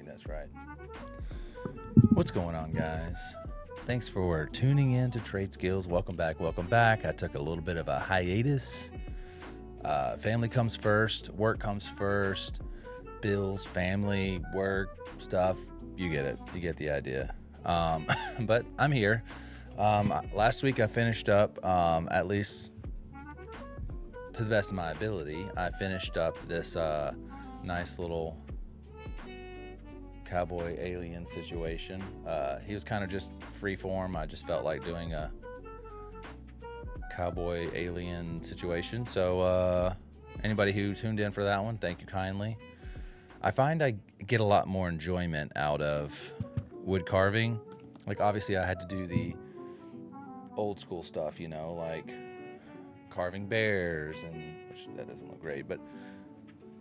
doing this right. What's going on, guys? Thanks for tuning in to Trade Skills. Welcome back. I took a little bit of a hiatus. Family comes first, work comes first, bills, family, work, stuff. You get it. You get the idea. But I'm here. Last week I finished up, at least to the best of my ability, I finished up this nice little cowboy alien situation. He was kind of just free form. I just felt like doing a cowboy alien situation. So anybody who tuned in for that one, thank you kindly. I find I get a lot more enjoyment out of wood carving. Like, obviously I had to do the old school stuff, you know, like carving bears, and which that doesn't look great, but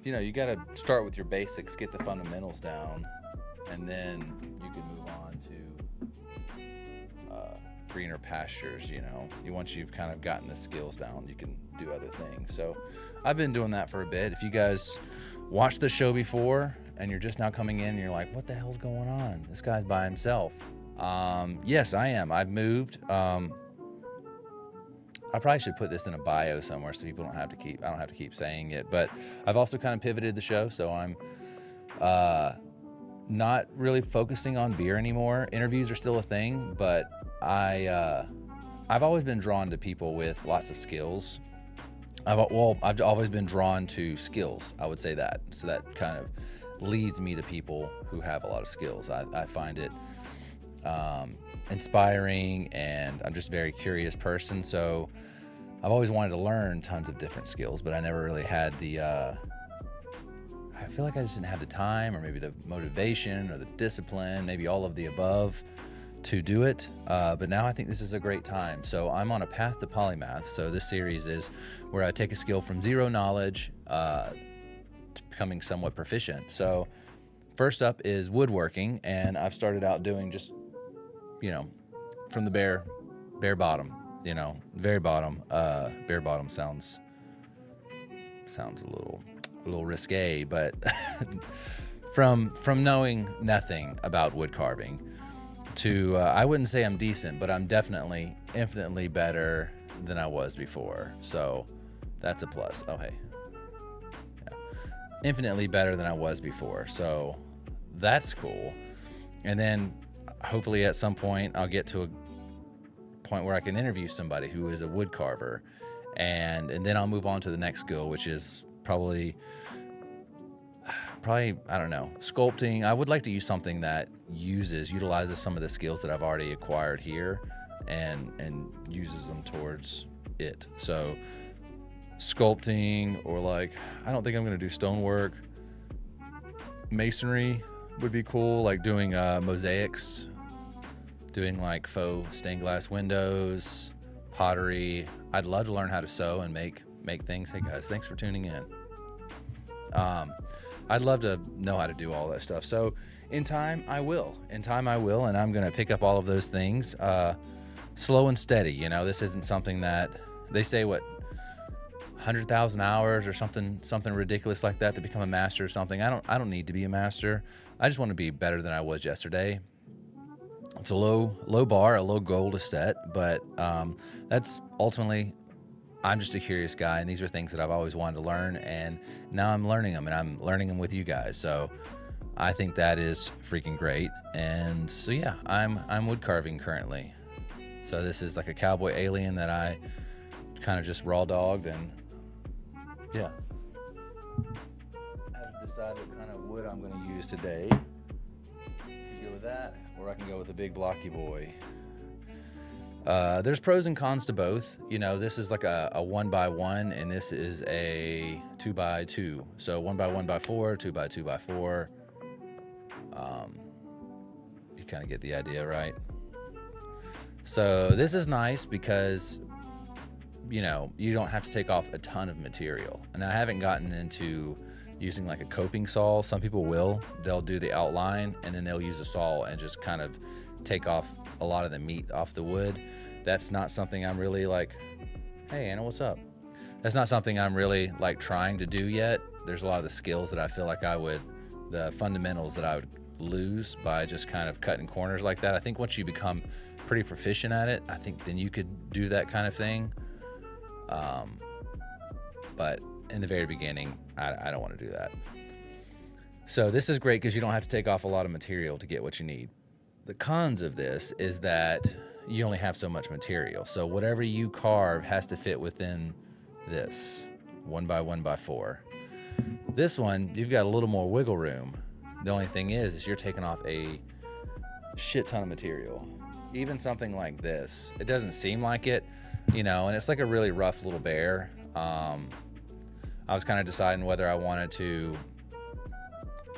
you know, you got to start with your basics, get the fundamentals down, and then you can move on to greener pastures. You know, once you've kind of gotten the skills down, you can do other things. So I've been doing that for a bit. If you guys watched the show before and you're just now coming in and you're like, what the hell's going on? This guy's by himself. Yes, I am. I've moved. I probably should put this in a bio somewhere so people I don't have to keep saying it, but I've also kind of pivoted the show. So I'm, not really focusing on beer anymore. Interviews are still a thing, but I've always been drawn to people with lots of skills. I've always been drawn to skills, I would say that. So that kind of leads me to people who have a lot of skills. I find it inspiring, and I'm just a very curious person. So I've always wanted to learn tons of different skills, but I never really had the, I feel like I just didn't have the time, or maybe the motivation or the discipline, maybe all of the above to do it. But now I think this is a great time. So I'm on a path to Polymath. So this series is where I take a skill from zero knowledge to becoming somewhat proficient. So first up is woodworking, and I've started out doing just, you know, from the bare bottom, you know, very bottom. Bare bottom sounds a little risque, but from knowing nothing about wood carving to I wouldn't say I'm decent, but I'm definitely infinitely better than I was before. So that's a plus. Oh, hey. Yeah. Infinitely better than I was before. So that's cool. And then hopefully at some point I'll get to a point where I can interview somebody who is a wood carver, and then I'll move on to the next skill, which is probably, I don't know, sculpting. I would like to use something that utilizes some of the skills that I've already acquired here and uses them towards it. So sculpting, or like, I don't think I'm going to do stonework. Masonry would be cool, like doing mosaics, doing like faux stained glass windows, pottery. I'd love to learn how to sew and make things. Hey guys, thanks for tuning in. I'd love to know how to do all that stuff. So in time I will, and I'm going to pick up all of those things, slow and steady. You know, this isn't something that they say, 100,000 hours or something ridiculous like that to become a master or something. I don't need to be a master. I just want to be better than I was yesterday. It's a low bar, a low goal to set, but that's ultimately, I'm just a curious guy, and these are things that I've always wanted to learn, and now I'm learning them, and I'm learning them with you guys. So I think that is freaking great. And so yeah, I'm wood carving currently. So this is like a cowboy alien that I kind of just raw dogged, and yeah, I have to decide what kind of wood I'm going to use today. I can go with that, or I can go with a big blocky boy. There's pros and cons to both. You know, this is like a 1x1, and this is a 2x2. So 1x1x4, 2x2x4. You kind of get the idea, right? So this is nice because, you know, you don't have to take off a ton of material. And I haven't gotten into using like a coping saw. Some people will. They'll do the outline, and then they'll use a saw and just kind of take off a lot of the meat off the wood. That's not something I'm really like, hey Anna, what's up? That's not something I'm really like trying to do yet. There's a lot of the skills that I feel like the fundamentals that I would lose by just kind of cutting corners like that. I think once you become pretty proficient at it, I think then you could do that kind of thing. But in the very beginning, I don't want to do that. So this is great because you don't have to take off a lot of material to get what you need. The cons of this is that you only have so much material. So whatever you carve has to fit within this 1x1x4. This one, you've got a little more wiggle room. The only thing is you're taking off a shit ton of material. Even something like this, it doesn't seem like it, and it's like a really rough little bear. I was kind of deciding whether I wanted to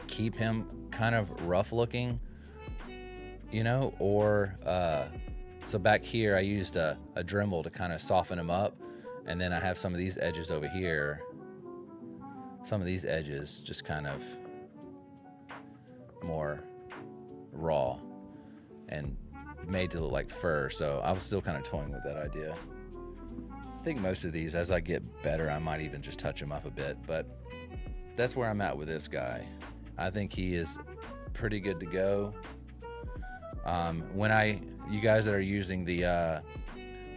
keep him kind of rough looking, or so back here I used a Dremel to kind of soften him up, and then I have some of these edges over here. Some of these edges just kind of more raw and made to look like fur, so I was still kind of toying with that idea. I think most of these, as I get better, I might even just touch them up a bit, but that's where I'm at with this guy. I think he is pretty good to go. You guys that are using the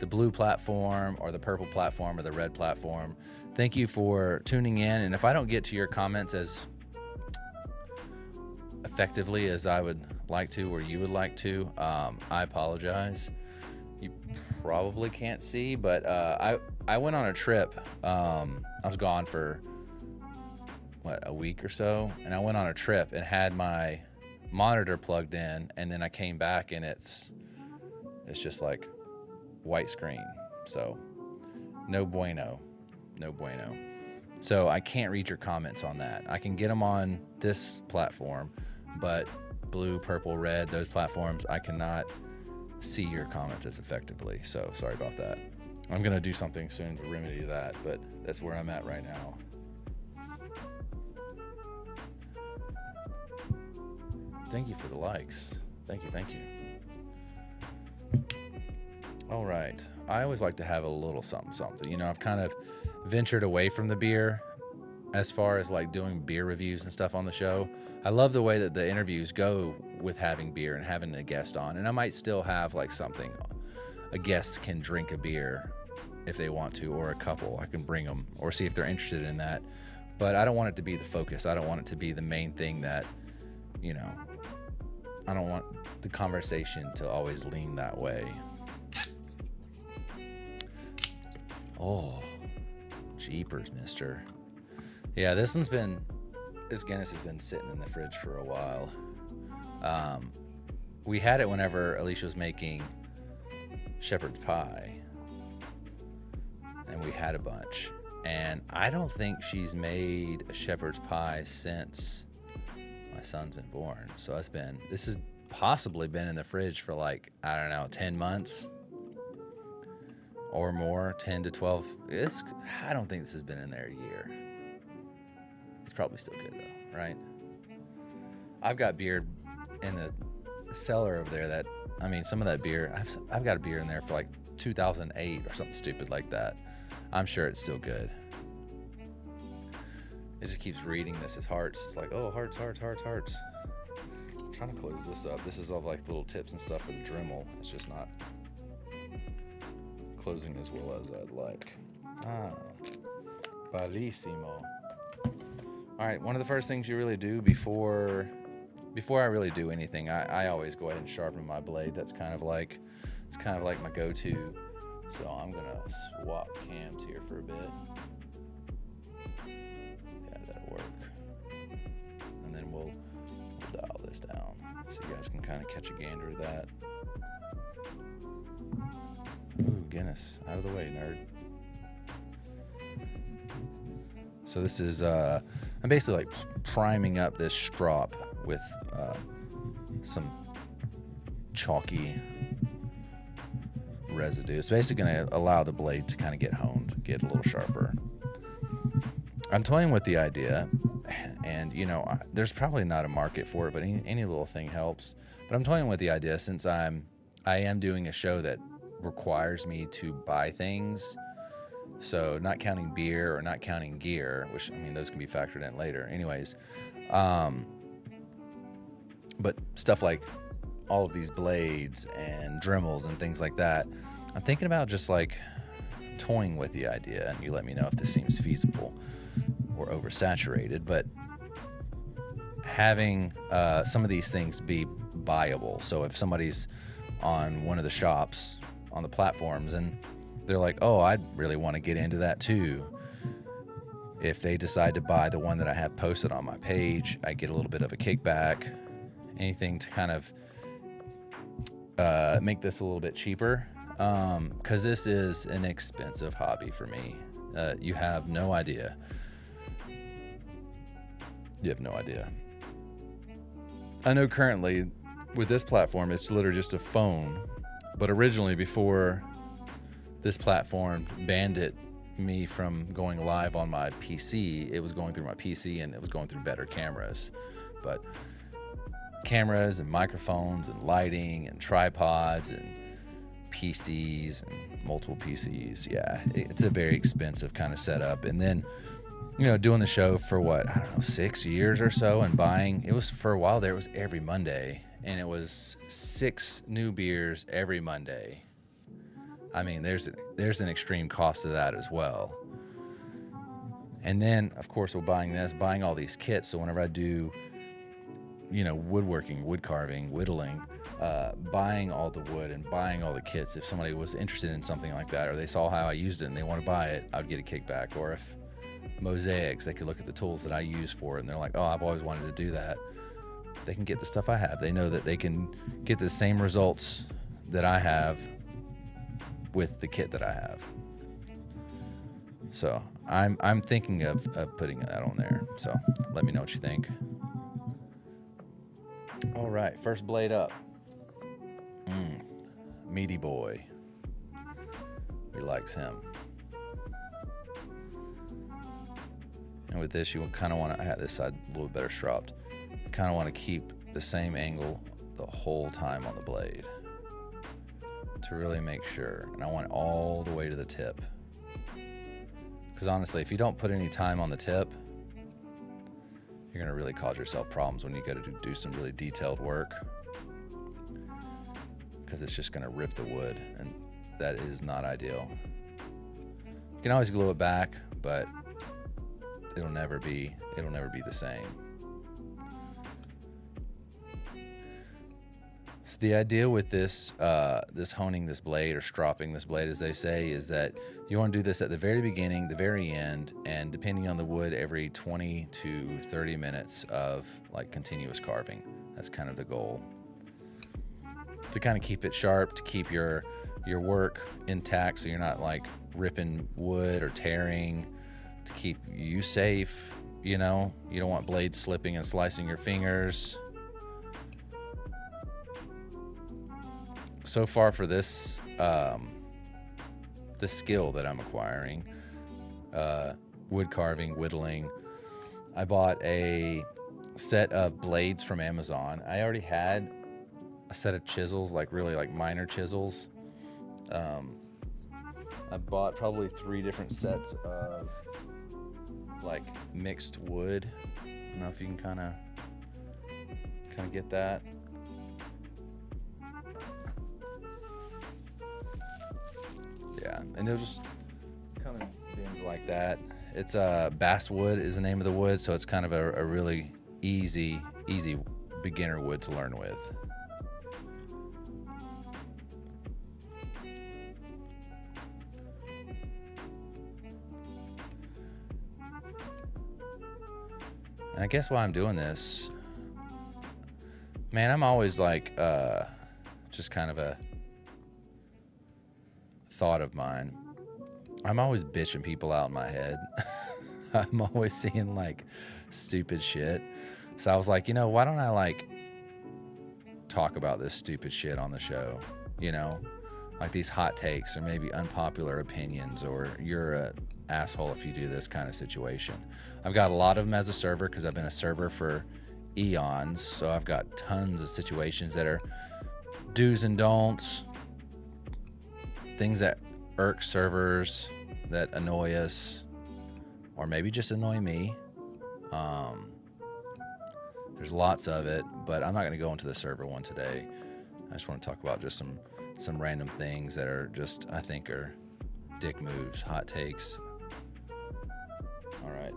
blue platform or the purple platform or the red platform, thank you for tuning in. And if I don't get to your comments as effectively as I would like to or you would like to, I apologize. You probably can't see, but I went on a trip. I was gone for a week or so, and I went on a trip and had my monitor plugged in, and then I came back and it's just like white screen. So no bueno. So I can't read your comments on that. I can get them on this platform, but blue, purple, red, those platforms, I cannot see your comments as effectively. So sorry about that. I'm gonna do something soon to remedy that, but that's where I'm at right now. Thank you for the likes. Thank you. All right. I always like to have a little something. I've kind of ventured away from the beer as far as like doing beer reviews and stuff on the show. I love the way that the interviews go with having beer and having a guest on. And I might still have like something. A guest can drink a beer if they want to, or a couple. I can bring them or see if they're interested in that. But I don't want it to be the focus. I don't want it to be the main thing that, I don't want the conversation to always lean that way. Oh, jeepers, mister. Yeah, this Guinness has been sitting in the fridge for a while. We had it whenever Alicia was making shepherd's pie, and we had a bunch. And I don't think she's made a shepherd's pie since my son's been born. So this has possibly been in the fridge for 10 months or more, 10 to 12. I don't think this has been in there a year. It's probably still good though, right? I've got beer in the cellar over there some of that beer, I've got a beer in there for 2008 or something stupid like that. I'm sure it's still good. It just keeps reading this as hearts. It's like, oh, hearts. I'm trying to close this up. This is all little tips and stuff for the Dremel. It's just not closing as well as I'd like. Bellissimo. All right, one of the first things you really do before I really do anything, I always go ahead and sharpen my blade. It's kind of like my go-to. So I'm gonna swap cams here for a bit. Yeah, that'll work. And then we'll dial this down so you guys can kind of catch a gander of that. Ooh, Guinness, out of the way, nerd. So this is, I'm basically priming up this strop with some chalky residue. It's basically going to allow the blade to kind of get honed, get a little sharper. I'm toying with the idea, and there's probably not a market for it, but any little thing helps. But I'm toying with the idea, since I am doing a show that requires me to buy things. So not counting beer or not counting gear, which those can be factored in later. Anyways, But stuff like all of these blades and Dremels and things like that, I'm thinking about just like toying with the idea, and you let me know if this seems feasible or oversaturated, but having some of these things be buyable. So if somebody's on one of the shops on the platforms and they're like, oh, I'd really want to get into that too, if they decide to buy the one that I have posted on my page, I get a little bit of a kickback. Anything to kind of make this a little bit cheaper, because this is an expensive hobby for me. You have no idea. You have no idea. I know currently with this platform, it's literally just a phone. But originally, before this platform banned me from going live on my PC, it was going through my PC and it was going through better cameras. But cameras and microphones and lighting and tripods and PCs and multiple PCs, yeah, it's a very expensive kind of setup. And then, you know, doing the show for what, I don't know, 6 years or so, and buying, it was for a while there, it was every Monday, and it was 6 new beers every Monday. I mean, there's an extreme cost to that as well. And then, of course, with buying all these kits, so whenever I do, you know, woodworking, wood carving, whittling, buying all the wood and buying all the kits, if somebody was interested in something like that, or they saw how I used it and they want to buy it, I'd get a kickback. Or if mosaics, they could look at the tools that I use for it and they're like, oh, I've always wanted to do that. They can get the stuff I have. They know that they can get the same results that I have with the kit that I have. So I'm thinking of putting that on there. So let me know what you think. All right, first blade up. Meaty boy. He likes him. And with this, you kind of want to, I had this side a little better stropped. You kind of want to keep the same angle the whole time on the blade to really make sure. And I want it all the way to the tip. Because honestly, if you don't put any time on the tip, you're going to really cause yourself problems when you go to do some really detailed work, because it's just going to rip the wood, and that is not ideal. You can always glue it back, but it'll never be the same. So the idea with this honing this blade, or stropping this blade, as they say, is that you want to do this at the very beginning, the very end, and depending on the wood, every 20 to 30 minutes of like continuous carving. That's kind of the goal. To kind of keep it sharp, to keep your work intact, so you're not like ripping wood or tearing, to keep you safe. You know, you don't want blades slipping and slicing your fingers. So far for this this skill that I'm acquiring, wood carving, whittling, I bought a set of blades from Amazon. I already had a set of chisels, like really like minor chisels. I bought probably 3 different sets of like mixed wood. I don't know if you can kind of get that. Yeah, and they're just kind of bins like that. It's basswood is the name of the wood, so it's kind of a really easy beginner wood to learn with. And I guess why I'm doing this, man, I'm always like just kind of a thought of mine. I'm always bitching people out in my head. I'm always seeing like stupid shit. So I was like, you know, why don't I like talk about this stupid shit on the show? You know, like these hot takes, or maybe unpopular opinions, or you're a asshole if you do this kind of situation. I've got a lot of them as a server because I've been a server for eons. So I've got tons of situations that are do's and don'ts, things that irk servers, that annoy us, or maybe just annoy me. There's lots of it, but I'm not going to go into the server one today. I just want to talk about just some random things that are just, I think, are dick moves, hot takes. All right.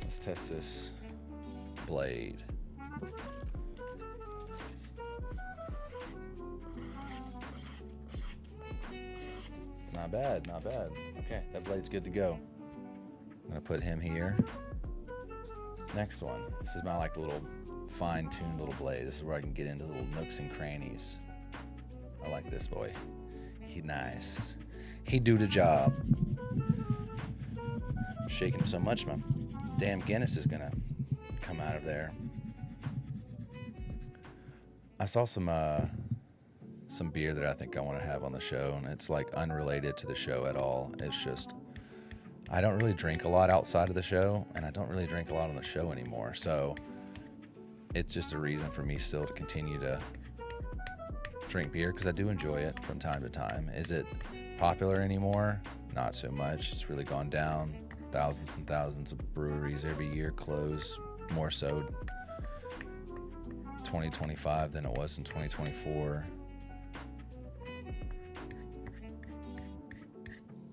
Let's test this blade. Not bad, not bad. Okay, that blade's good to go. I'm gonna put him here. Next one. This is my like little fine-tuned little blade. This is where I can get into little nooks and crannies. I like this boy. He nice. He do the job. I'm shaking so much my damn Guinness is gonna come out of there. I saw some beer that I think I want to have on the show, and it's like unrelated to the show at all. It's just, I don't really drink a lot outside of the show, and I don't really drink a lot on the show anymore. So it's just a reason for me still to continue to drink beer, because I do enjoy it from time to time. Is it popular anymore? Not so much. It's really gone down. Thousands and thousands of breweries every year close, more so 2025 than it was in 2024.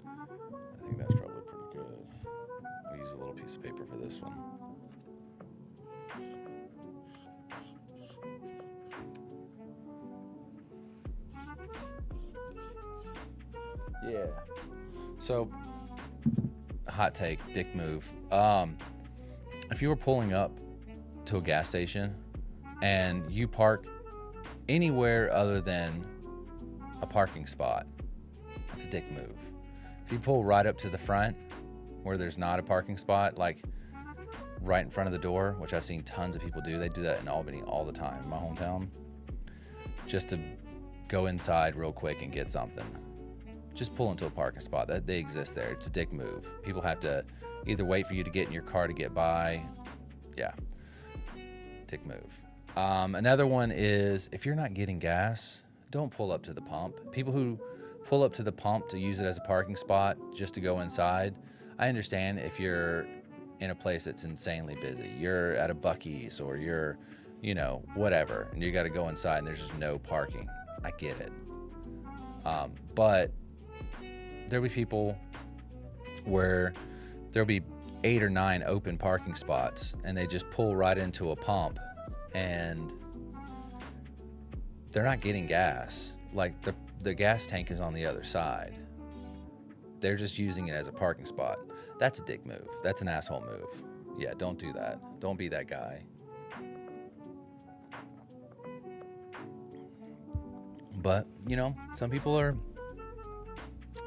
I think that's probably pretty good. We'll use a little piece of paper for this one. Yeah. So, hot take, dick move. If you were pulling up to a gas station and you park anywhere other than a parking spot, that's a dick move. If you pull right up to the front where there's not a parking spot, like right in front of the door, which I've seen tons of people do, they do that in Albany all the time, my hometown, just to go inside real quick and get something. Just pull into a parking spot. That they exist there. It's a dick move. People have to either wait for you to get in your car to get by. Yeah, dick move. Another one is, if you're not getting gas, don't pull up to the pump. People who pull up to the pump to use it as a parking spot just to go inside, I understand if you're in a place that's insanely busy. You're at a Buc-ee's or you're, whatever, and you got to go inside and there's just no parking. I get it. But there'll be people where there'll be 8 or 9 open parking spots and they just pull right into a pump and they're not getting gas. Like the gas tank is on the other side. They're just using it as a parking spot. That's a dick move. That's an asshole move. Yeah, don't do that. Don't be that guy. But, some people are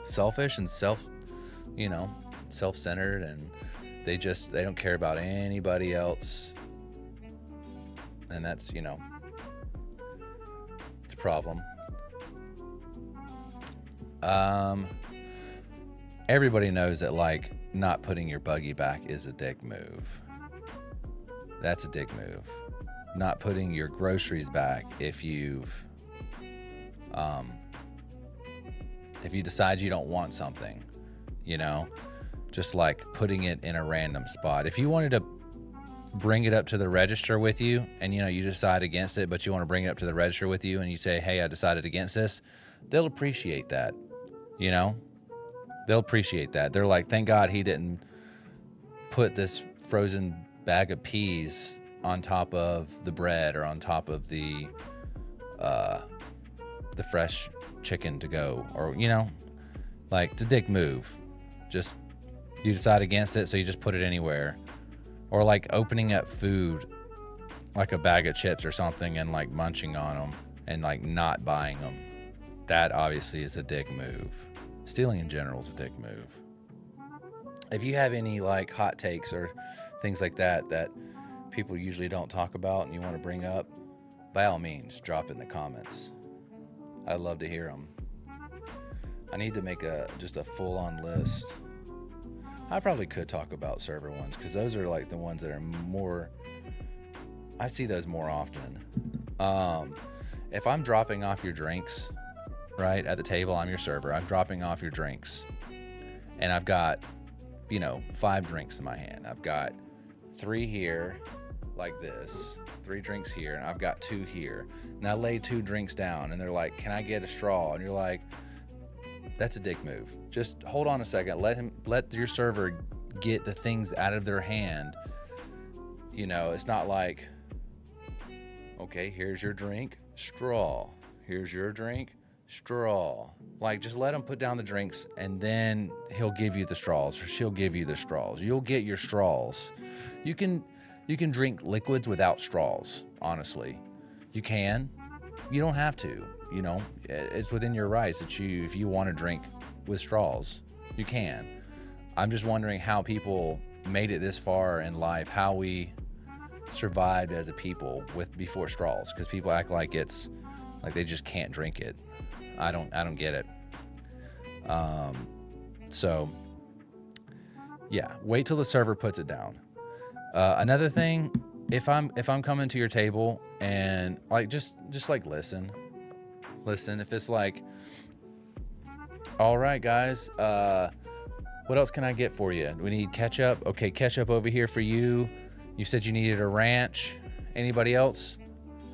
selfish and self-centered, and they don't care about anybody else. And that's, it's a problem. Everybody knows that, like, not putting your buggy back is a dick move. That's a dick move. Not putting your groceries back if you decide you don't want something, just like putting it in a random spot. If you wanted to bring it up to the register with you and, you decide against it, but you want to bring it up to the register with you and you say, hey, I decided against this, they'll appreciate that, They'll appreciate that. They're like, thank God he didn't put this frozen bag of peas on top of the bread or on top of the fresh chicken to go, or like, it's a dick move. Just, you decide against it, so you just put it anywhere. Or like opening up food, like a bag of chips or something, and like munching on them and like not buying them. That obviously is a dick move. Stealing in general is a dick move. If you have any like hot takes or things like that people usually don't talk about and you want to bring up, by all means, drop in the comments. I'd love to hear them. I need to make just a full-on list. I probably could talk about server ones, because those are like the ones that are more, I see those more often. If I'm dropping off your drinks, right, at the table, I'm your server, I'm dropping off your drinks, and I've got 5 drinks in my hand. I've got 3 here like this, 3 drinks here, and I've got 2 here. And I lay 2 drinks down, and they're like, can I get a straw? And you're like, that's a dick move. Just hold on a second. Let your server get the things out of their hand. It's not like, okay, here's your drink, straw. Here's your drink, straw. Like, just let them put down the drinks, and then he'll give you the straws, or she'll give you the straws. You'll get your straws. You can drink liquids without straws, honestly. You can. You don't have to. It's within your rights that if you want to drink with straws, you can. I'm just wondering how people made it this far in life, how we survived as a people before straws, because people act like it's like they just can't drink it. I don't get it. So yeah, wait till the server puts it down. Another thing, if I'm coming to your table and like just like listen. If it's like, all right, guys, what else can I get for you? We need ketchup. Okay, ketchup over here for you. You said you needed a ranch. Anybody else?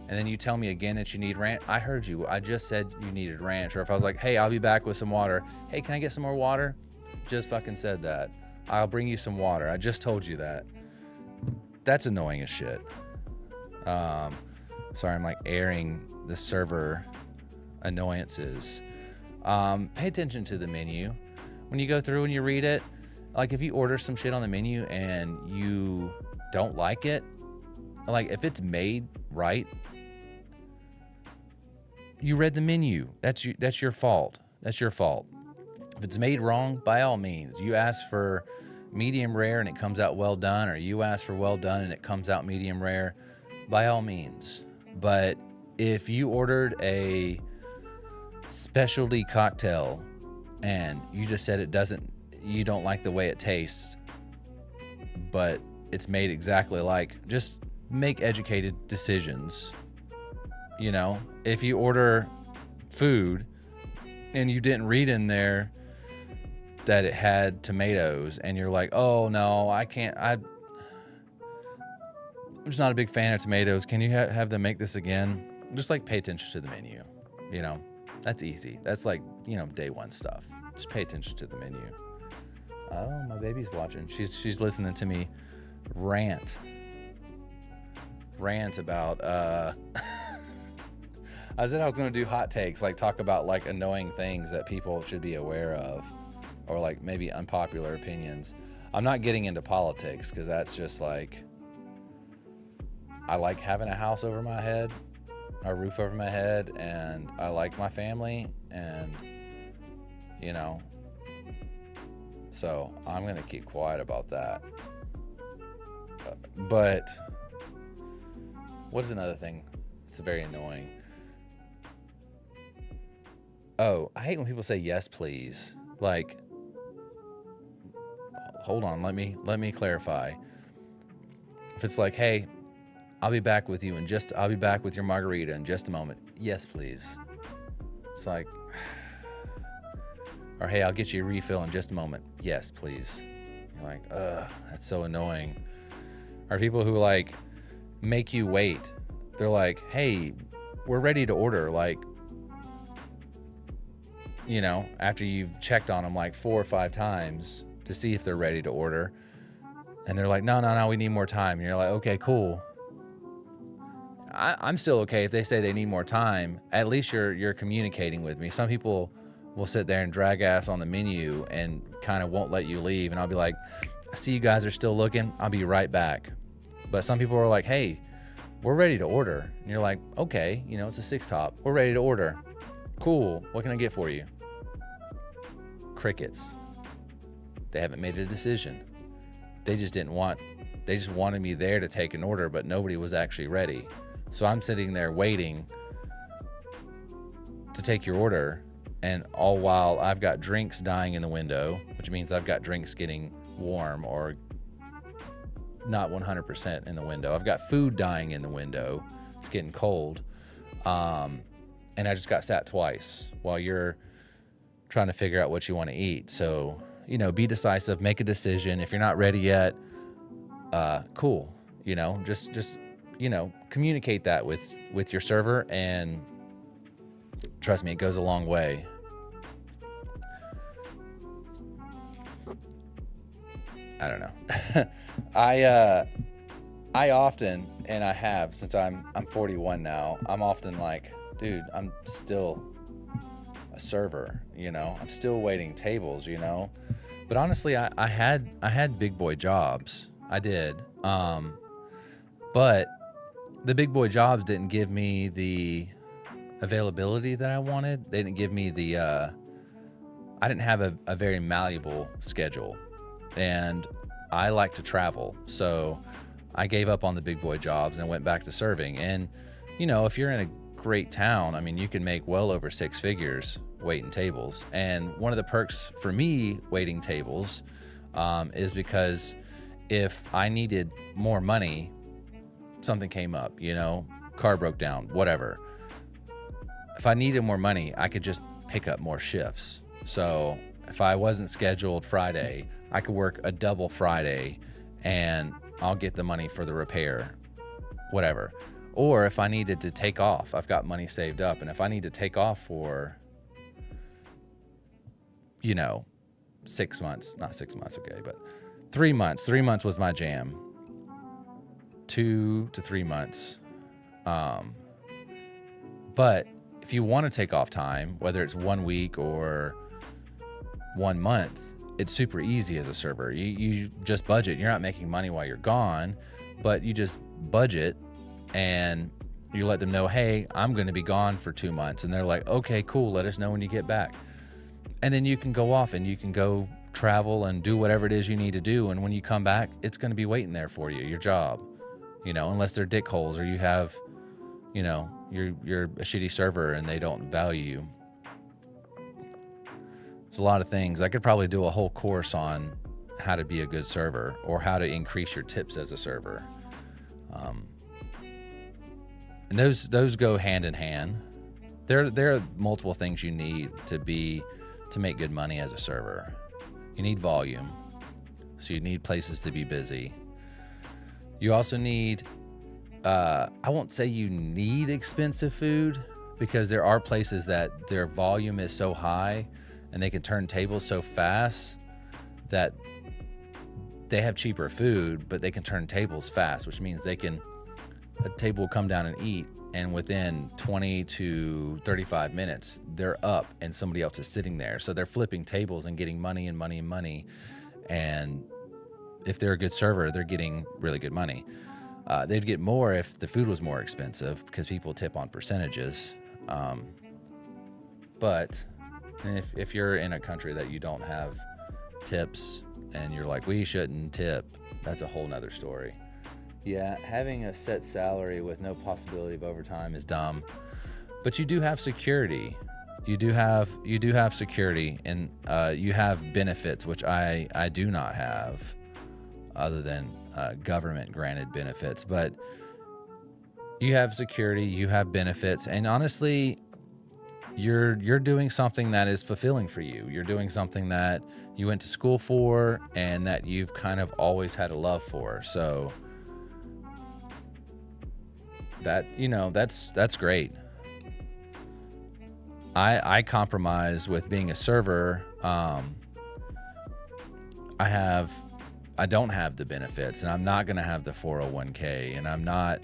And then you tell me again that you need ranch. I heard you. I just said you needed ranch. Or if I was like, hey, I'll be back with some water. Hey, can I get some more water? Just fucking said that. I'll bring you some water. I just told you that. That's annoying as shit. Sorry, I'm like airing the server annoyances. Pay attention to the menu. When you go through and you read it, like if you order some shit on the menu and you don't like it, like if it's made right, you read the menu. That's your fault. That's your fault. If it's made wrong, by all means, you ask for medium rare and it comes out well done, or you ask for well done and it comes out medium rare, by all means. But if you ordered a specialty cocktail and you just said you don't like the way it tastes, but it's made exactly like, just make educated decisions. If you order food and you didn't read in there that it had tomatoes and you're like, oh no, I can't, I'm just not a big fan of tomatoes. Can you have them make this again? Just like pay attention to the menu. That's easy. That's like, day one stuff. Just pay attention to the menu. Oh, my baby's watching. She's listening to me rant about, I said I was going to do hot takes, like talk about like annoying things that people should be aware of, or like maybe unpopular opinions. I'm not getting into politics because that's just like, I like having a house over my head, a roof over my head, and I like my family, and so I'm going to keep quiet about that. But what is another thing? It's very annoying. Oh, I hate when people say yes, please. Like, hold on, let me clarify. If it's like, hey, I'll be back with your margarita in just a moment. Yes, please. It's like, or hey, I'll get you a refill in just a moment. Yes, please. You're like, ugh, that's so annoying. Or people who like make you wait. They're like, hey, we're ready to order. Like, after you've checked on them like 4 or 5 times to see if they're ready to order. And they're like, no, we need more time. And you're like, okay, cool. I'm still okay if they say they need more time. At least you're communicating with me. Some people will sit there and drag ass on the menu and kind of won't let you leave. And I'll be like, I see you guys are still looking. I'll be right back. But some people are like, hey, we're ready to order. And you're like, okay, it's a 6-top. We're ready to order. Cool. What can I get for you? Crickets. They haven't made a decision. They just wanted me there to take an order, but nobody was actually ready. So I'm sitting there waiting to take your order, and all while I've got drinks dying in the window, which means I've got drinks getting warm or not 100% in the window. I've got food dying in the window. It's getting cold. And I just got sat twice while you're trying to figure out what you want to eat. So be decisive, make a decision. If you're not ready yet, cool. Just communicate that with your server, and trust me, it goes a long way. I don't know. I often, and I have since I'm 41 now, I'm often like, dude, I'm still a server, I'm still waiting tables, but honestly, I had big boy jobs. I did. But the big boy jobs didn't give me the availability that I wanted. They didn't give me I didn't have a very malleable schedule, and I like to travel. So I gave up on the big boy jobs and went back to serving. And, if you're in a great town, I mean, you can make well over 6 figures waiting tables. And one of the perks for me waiting tables is because if I needed more money, something came up, car broke down, whatever. If I needed more money, I could just pick up more shifts. So if I wasn't scheduled Friday, I could work a double Friday and I'll get the money for the repair, whatever. Or if I needed to take off, I've got money saved up. And if I need to take off for, 6 months, not 6 months, okay, but 3 months. 3 months was my jam. 2 to 3 months. But if you want to take off time, whether it's 1 week or 1 month, it's super easy as a server. You just budget. You're not making money while you're gone, but you just budget and you let them know, hey, I'm going to be gone for 2 months. And they're like, okay, cool. Let us know when you get back. And then you can go off and you can go travel and do whatever it is you need to do. And when you come back, it's going to be waiting there for you, your job, unless they're dickholes or you have, you're a shitty server and they don't value you. There's a lot of things. I could probably do a whole course on how to be a good server or how to increase your tips as a server. And those go hand in hand. There are multiple things you need to make good money as a server. You need volume. So you need places to be busy. You also need, I won't say you need expensive food, because there are places that their volume is so high and they can turn tables so fast that they have cheaper food, but they can turn tables fast, which means a table will come down and eat, and within 20 to 35 minutes, they're up and somebody else is sitting there. So they're flipping tables and getting money and money and money. And if they're a good server, they're getting really good money. They'd get more if the food was more expensive, because people tip on percentages. But if you're in a country that you don't have tips and you're like, we shouldn't tip, that's a whole nother story. Yeah, having a set salary with no possibility of overtime is dumb, but you do have security. You do have security, and you have benefits, which I do not have, other than government granted benefits. But you have security, you have benefits, and honestly, you're doing something that is fulfilling for you. You're doing something that you went to school for and that you've kind of always had a love for. So that, that's great. I compromise with being a server. I don't have the benefits, and I'm not going to have the 401k, and I'm not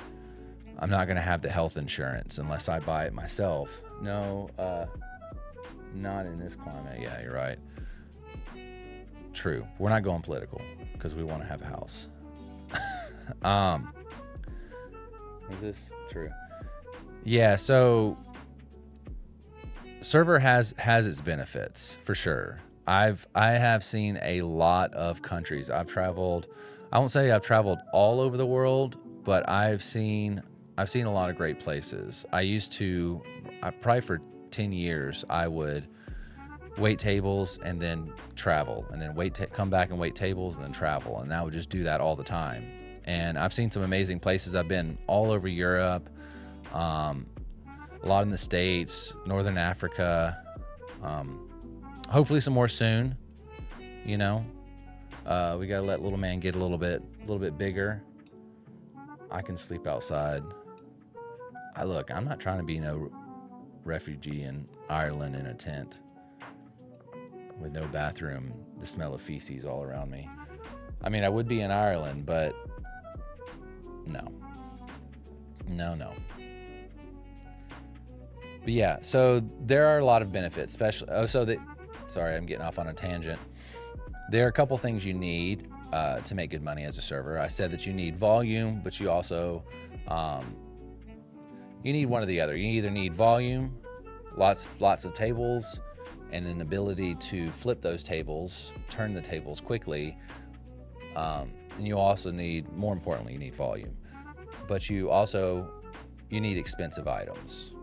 going to have the health insurance unless I buy it myself. No, not in this climate. Yeah, you're right. True. We're not going political because we want to have a house. Is this true? Yeah, so server has its benefits for sure. I have seen a lot of countries. I've traveled. I won't say I've traveled all over the world, but I've seen a lot of great places. Probably for 10 years, I would wait tables and then travel, and then come back and wait tables and then travel, and I would just do that all the time. And I've seen some amazing places. I've been all over Europe, a lot in the States, Northern Africa, hopefully some more soon. you know. We gotta let little man get a little bit bigger. I can sleep outside. I'm not trying to be no refugee in Ireland in a tent with no bathroom, the smell of feces all around me. I mean, I would be in Ireland, but no. But yeah, so there are a lot of benefits, especially, sorry, I'm getting off on a tangent. There are a couple things you need to make good money as a server. I said that you need volume, but you also, you need one or the other. You either need volume, lots of tables, and an ability to flip those tables, turn the tables quickly. And you also need, more importantly, you need volume. But you need expensive items.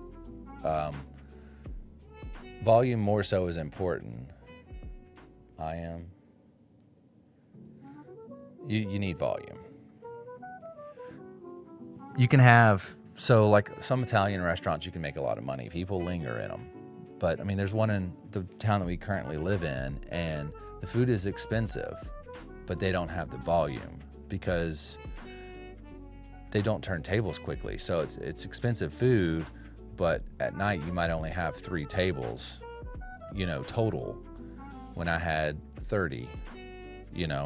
Volume more so is important. You need volume. You can have, so like some Italian restaurants, you can make a lot of money. People linger in them. But I mean, there's one in the town that we currently live in, and the food is expensive, but they don't have the volume because they don't turn tables quickly. So it's expensive food, but at night you might only have 3 tables, total, when I had 30,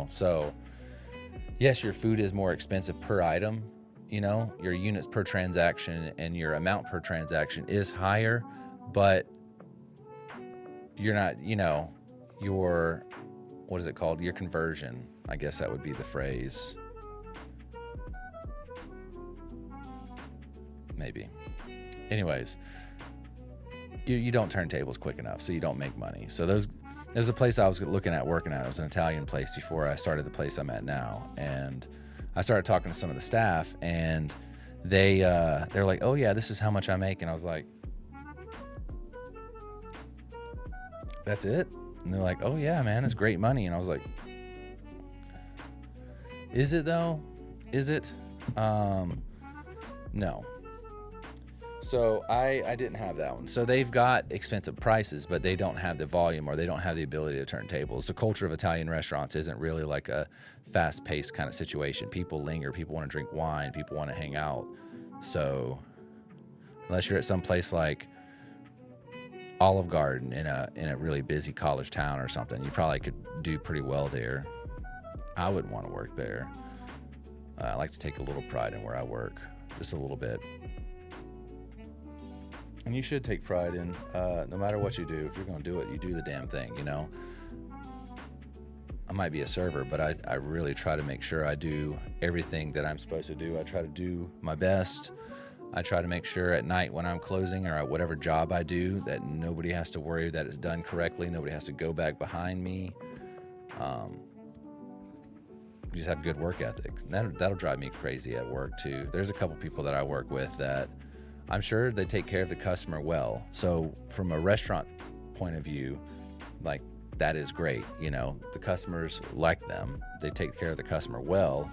So yes, your food is more expensive per item, your units per transaction and your amount per transaction is higher, but you're not, your, what is it called? Your conversion, I guess that would be the phrase. Maybe. Anyways, you don't turn tables quick enough, so you don't make money. So there's a place I was looking at working at. It was an Italian place before I started the place I'm at now, and I started talking to some of the staff, and they're like, "Oh yeah, this is how much I make," and I was like, "That's it?" And they're like, "Oh yeah, man, it's great money," and I was like, "Is it though? Is it?" No. So I didn't have that one. So they've got expensive prices, but they don't have the volume, or they don't have the ability to turn tables. The culture of Italian restaurants isn't really like a fast-paced kind of situation. People linger, people want to drink wine, people want to hang out. So unless you're at some place like Olive Garden in a really busy college town or something, you probably could do pretty well there. I wouldn't want to work there. I like to take a little pride in where I work, just a little bit. And you should take pride in, no matter what you do, if you're going to do it, you do the damn thing, I might be a server, but I really try to make sure I do everything that I'm supposed to do. I try to do my best. I try to make sure at night when I'm closing or at whatever job I do that nobody has to worry that it's done correctly. Nobody has to go back behind me. You just have good work ethic. That'll drive me crazy at work too. There's a couple people that I work with that I'm sure they take care of the customer well. So from a restaurant point of view, like, that is great. The customers like them. They take care of the customer well,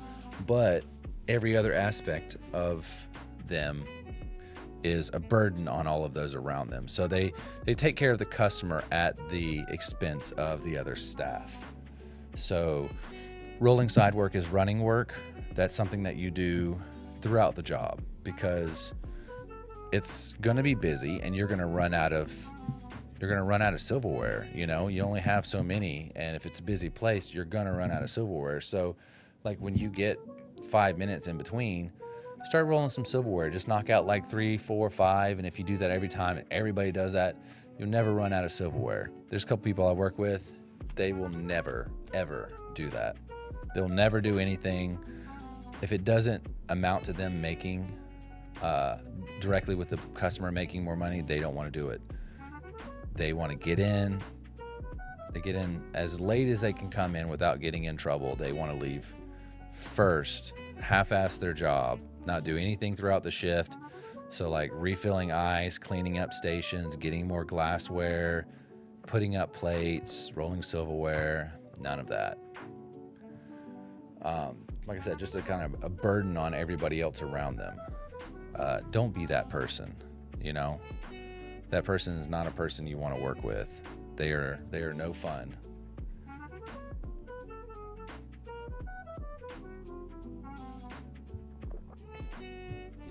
but every other aspect of them is a burden on all of those around them. So they take care of the customer at the expense of the other staff. So rolling side work is running work. That's something that you do throughout the job because it's going to be busy and you're going to run out of silverware. You only have so many, and if it's a busy place, you're going to run out of silverware. So like when you get 5 minutes in between, start rolling some silverware. Just knock out like 3, 4, 5, and if you do that every time and everybody does that, you'll never run out of silverware. There's a couple people I work with, they will never ever do that. They'll never do anything if it doesn't amount to them making directly with the customer making more money. They don't want to do it. They want to get in. They get in as late as they can come in without getting in trouble. They want to leave first, half-ass their job, not do anything throughout the shift. So like refilling ice, cleaning up stations, getting more glassware, putting up plates, rolling silverware, none of that. Like I said, just a kind of a burden on everybody else around them. Don't be that person, That person is not a person you want to work with. They are no fun.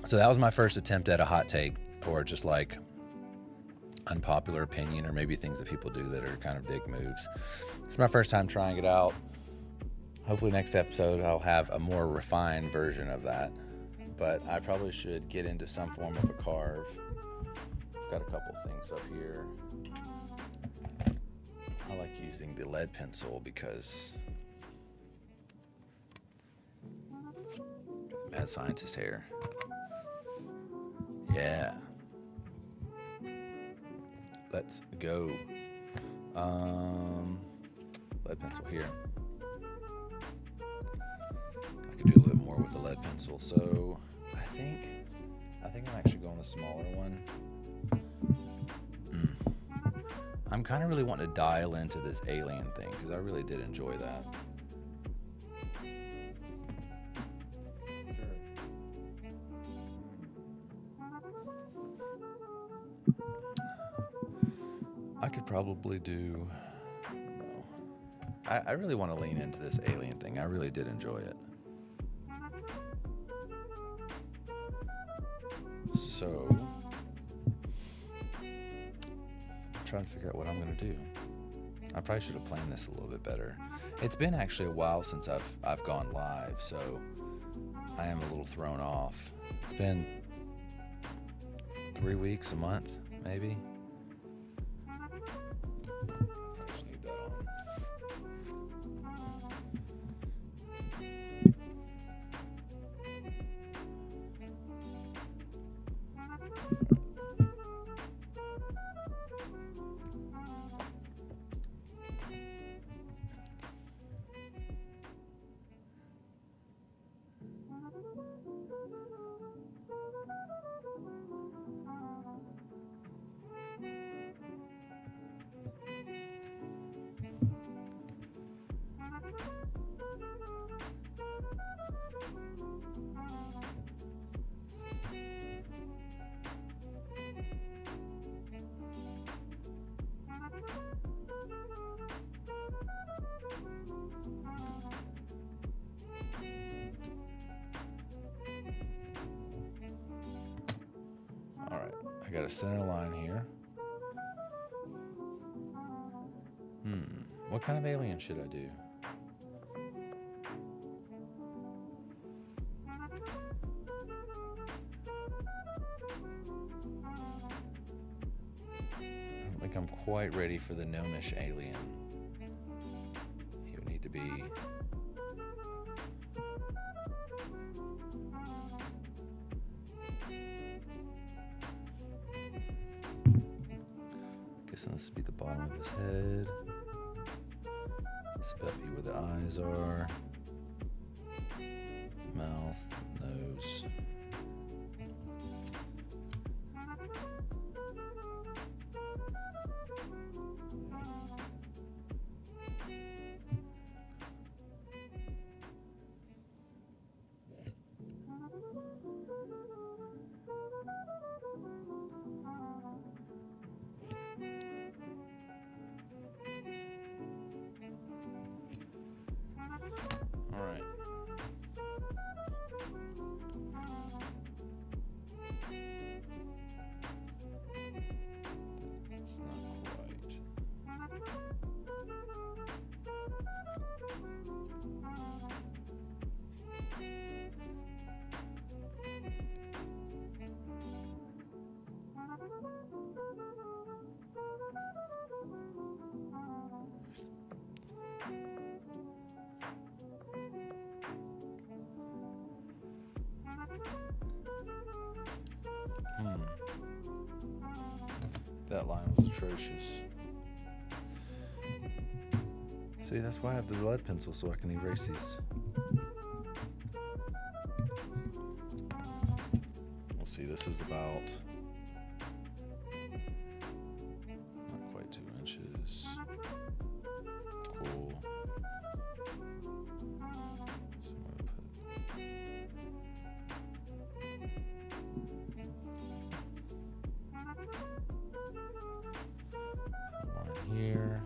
So that was my first attempt at a hot take, or just like unpopular opinion, or maybe things that people do that are kind of big moves. It's my first time trying it out. Hopefully next episode I'll have a more refined version of that, but I probably should get into some form of a carve. I've got a couple things up here. I like using the lead pencil because mad scientist hair. Yeah. Let's go. Lead pencil here. I could do a little more with the lead pencil. So I think I'm actually going the smaller one. I'm kind of really wanting to dial into this alien thing because I really did enjoy that. I could probably do, no. I really want to lean into this alien thing. I really did enjoy it. So, I'm trying to figure out what I'm going to do. I probably should have planned this a little bit better. It's been actually a while since I've gone live, so I am a little thrown off. It's been 3 weeks, a month, maybe. I got a center line here. What kind of alien should I do? I don't think I'm quite ready for the gnomish alien. He would need to be guessing this would be the bottom of his head. This would be where the eyes are. Mouth, nose. All right. That's not quite. That line was atrocious. See, that's why I have the lead pencil, so I can erase these. We'll see, this is about not quite 2 inches. Cool. So I'm gonna put line here.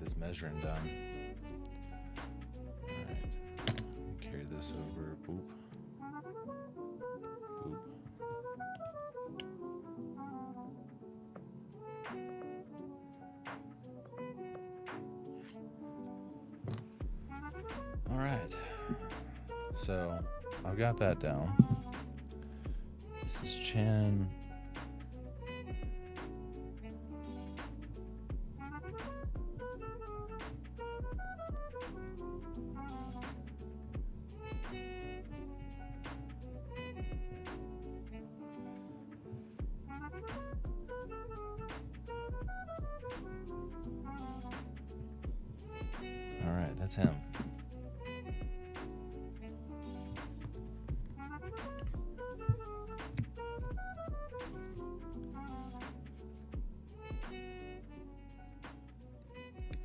this measuring done. All right, carry this over. Boop. Boop. All right, so I've got that down. This is chin. All right, that's him.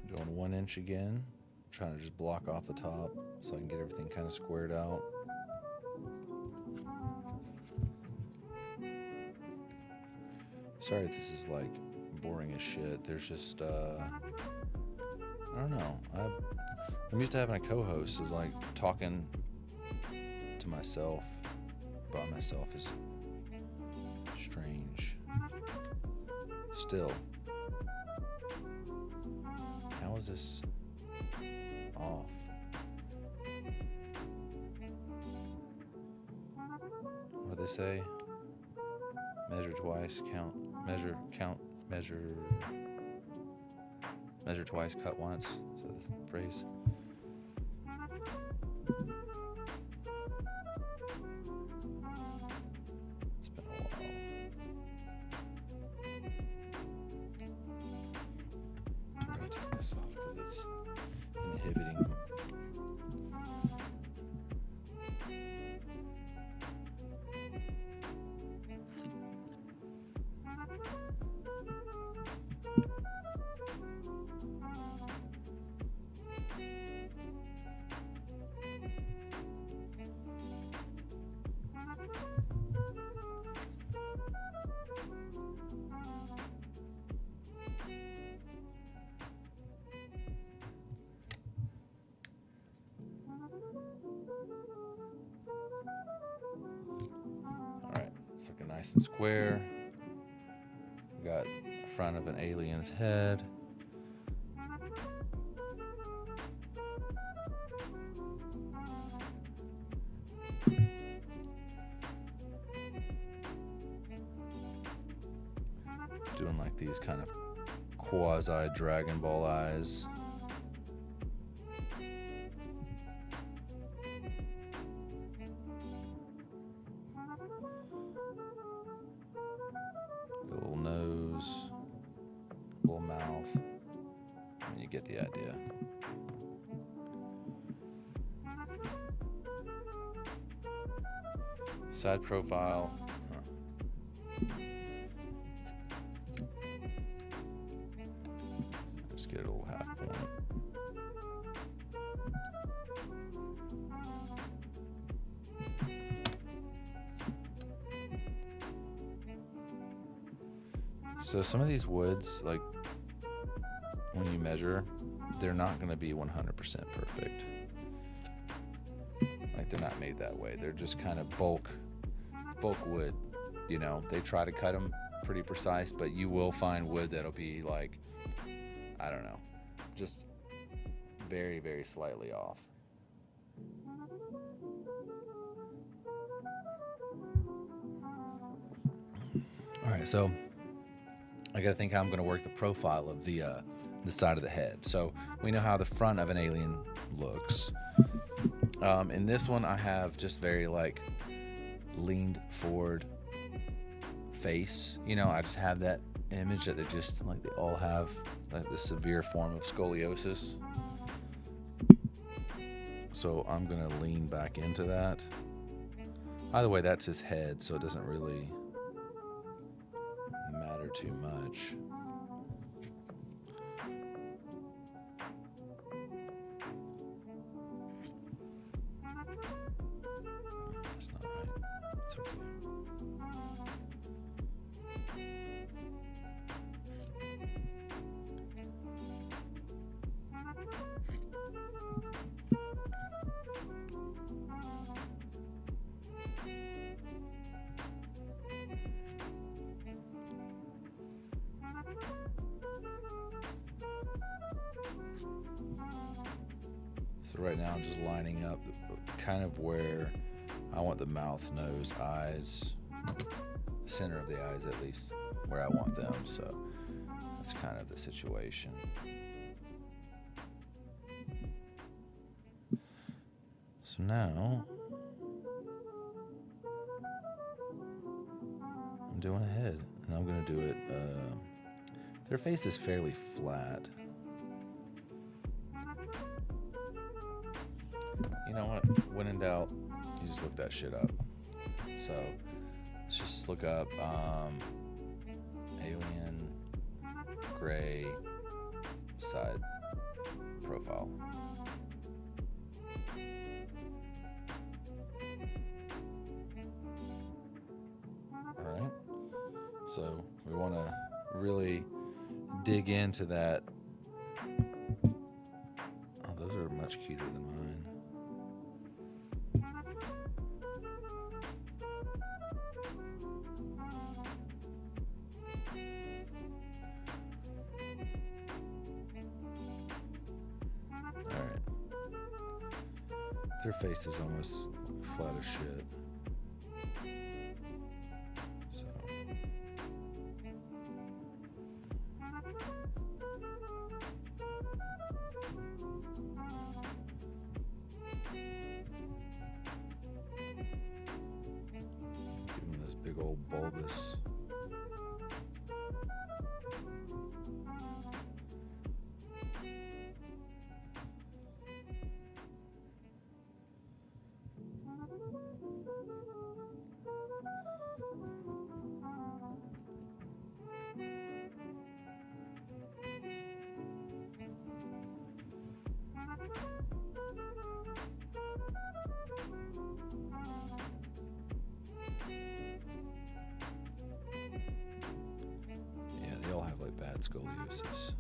Doing 1 inch again, trying to just block off the top so I can get everything kind of squared out. Sorry if this is like boring as shit. There's just I don't know. I'm used to having a co-host, so like talking to myself by myself is strange. Still, how is this off? What do they say? Measure twice, count, measure, count, measure. Measure twice, cut once. Is that the phrase? It's been a while. I'm gonna take this off because it's inhibiting. It's looking nice and square. We got the front of an alien's head. Doing like these kind of quasi Dragon Ball eyes. Little nose, little mouth, and you get the idea. Side profile. Just get a little half point. So some of these woods, like when you measure, they're not going to be 100% perfect. Like they're not made that way. They're just kind of bulk wood. You know, they try to cut them pretty precise, but you will find wood that'll be like, I don't know, just very, very slightly off. All right, so I gotta think how I'm gonna work the profile of the side of the head. So we know how the front of an alien looks. In this one, I have just very like leaned forward face. You know, I just have that image that they're just like, they all have like the severe form of scoliosis. So I'm gonna lean back into that. Either way, that's his head, so it doesn't really matter too much. That's not right. It's okay. So right now I'm just lining up kind of where I want the mouth, nose, eyes, center of the eyes at least, where I want them. So that's kind of the situation. So now I'm doing a head, and I'm going to do it. Their face is fairly flat. You know what? When in doubt, you just look that shit up. So let's just look up alien gray side profile. Alright, so we want to really dig into that. Oh, those are much cuter than mine. Alright. Their face is almost flat as shit. So give them this big old bulbous. Yeah, they all have like bad scoliosis.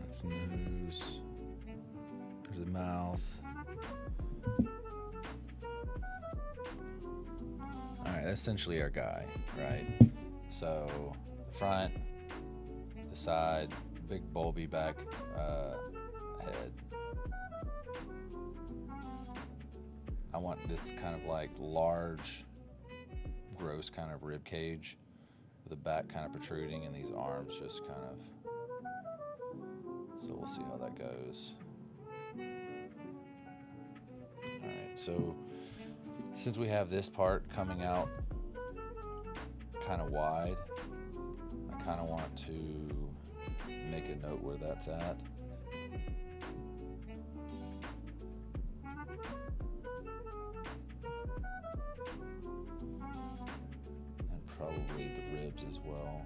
That's nose. There's the mouth. Alright, that's essentially our guy, right? So the front, the side, big bulby back head. I want this kind of like large, gross kind of rib cage with the back kind of protruding and these arms just kind of. So we'll see how that goes. Alright, so since we have this part coming out kind of wide, I kind of want to make a note where that's at. And probably the ribs as well.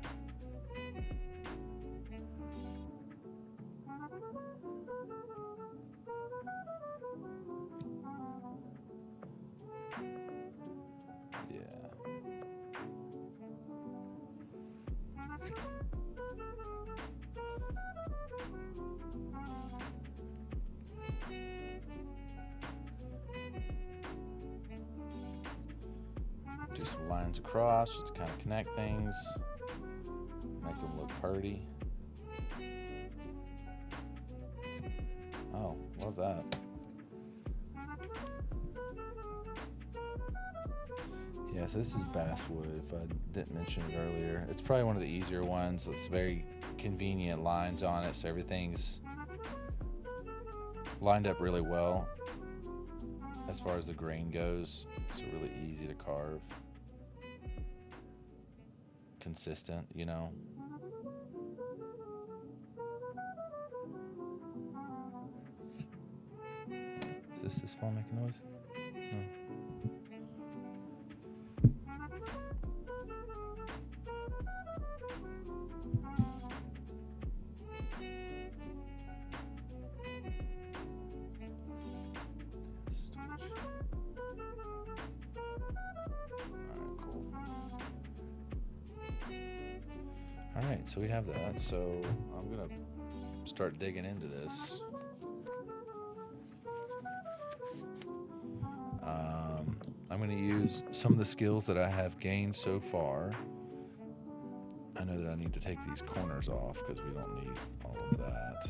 Do some lines across just to kind of connect things, make them look pretty. Oh, love that. Yeah, so this is basswood, if I didn't mention it earlier. It's probably one of the easier ones. It's very convenient lines on it, so everything's lined up really well as far as the grain goes. So really easy to carve. Consistent, you know. Is this phone making noise? No. All right, so we have that. So I'm gonna start digging into this. I'm gonna use some of the skills that I have gained so far. I know that I need to take these corners off because we don't need all of that.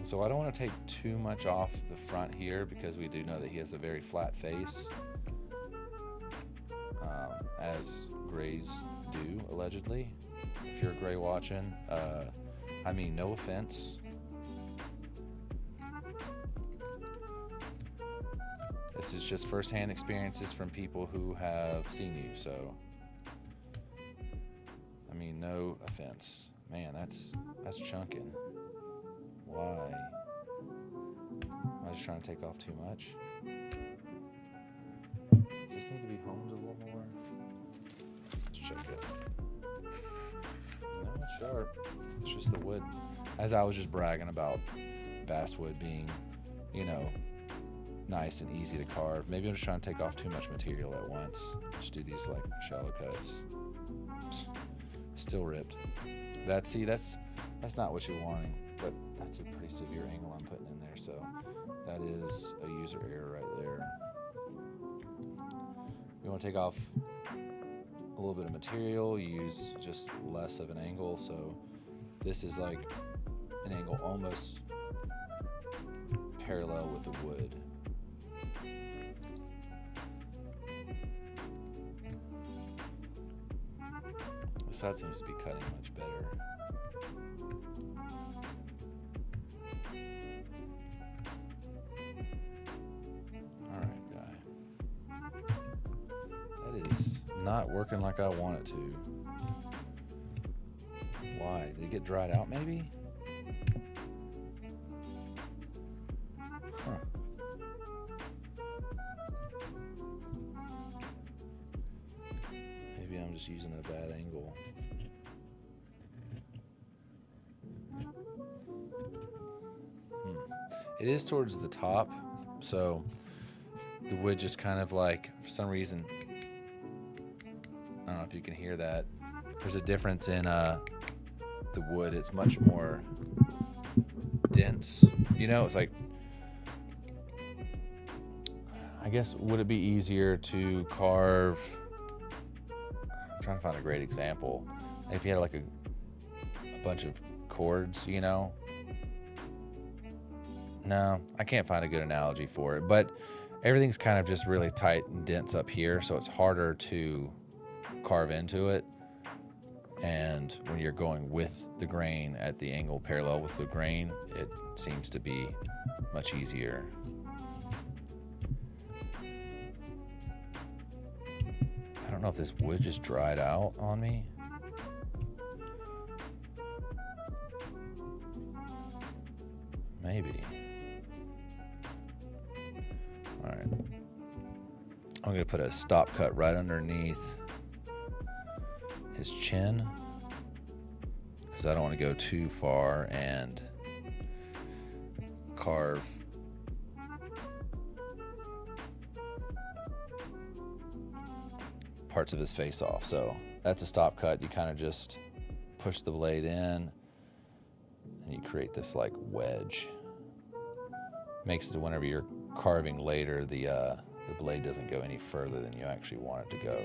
So I don't want to take too much off the front here because we do know that he has a very flat face, as grays do, allegedly. If you're a gray watching, I mean, no offense. This is just firsthand experiences from people who have seen you, so I mean, no offense. Man, that's chunking. Why? Am I just trying to take off too much? Does this need to be homed a little more? Let's check it. No, it's sharp. It's just the wood. As I was just bragging about basswood being, you know, nice and easy to carve. Maybe I'm just trying to take off too much material at once. Just do these like shallow cuts. Still ripped. That's not what you're wanting, but that's a pretty severe angle I'm putting in there, so that is a user error right there. You want to take off a little bit of material, use just less of an angle, so this is like an angle almost parallel with the wood. This side seems to be cutting much better. Not working like I want it to. Why? Did it get dried out maybe? Huh. Maybe I'm just using a bad angle. It is towards the top, so the wood just kind of like, for some reason, I don't know if you can hear that. There's a difference in the wood. It's much more dense. You know, it's like, I guess, would it be easier to carve? I'm trying to find a great example. If you had like a bunch of cords, you know? No, I can't find a good analogy for it, but everything's kind of just really tight and dense up here, so it's harder to carve into it. And when you're going with the grain at the angle parallel with the grain, it seems to be much easier. I don't know if this wood just dried out on me. Maybe. All right. I'm gonna put a stop cut right underneath his chin because I don't want to go too far and carve parts of his face off. So that's a stop cut. You kind of just push the blade in and you create this like wedge. Makes it whenever you're carving later, the blade doesn't go any further than you actually want it to go.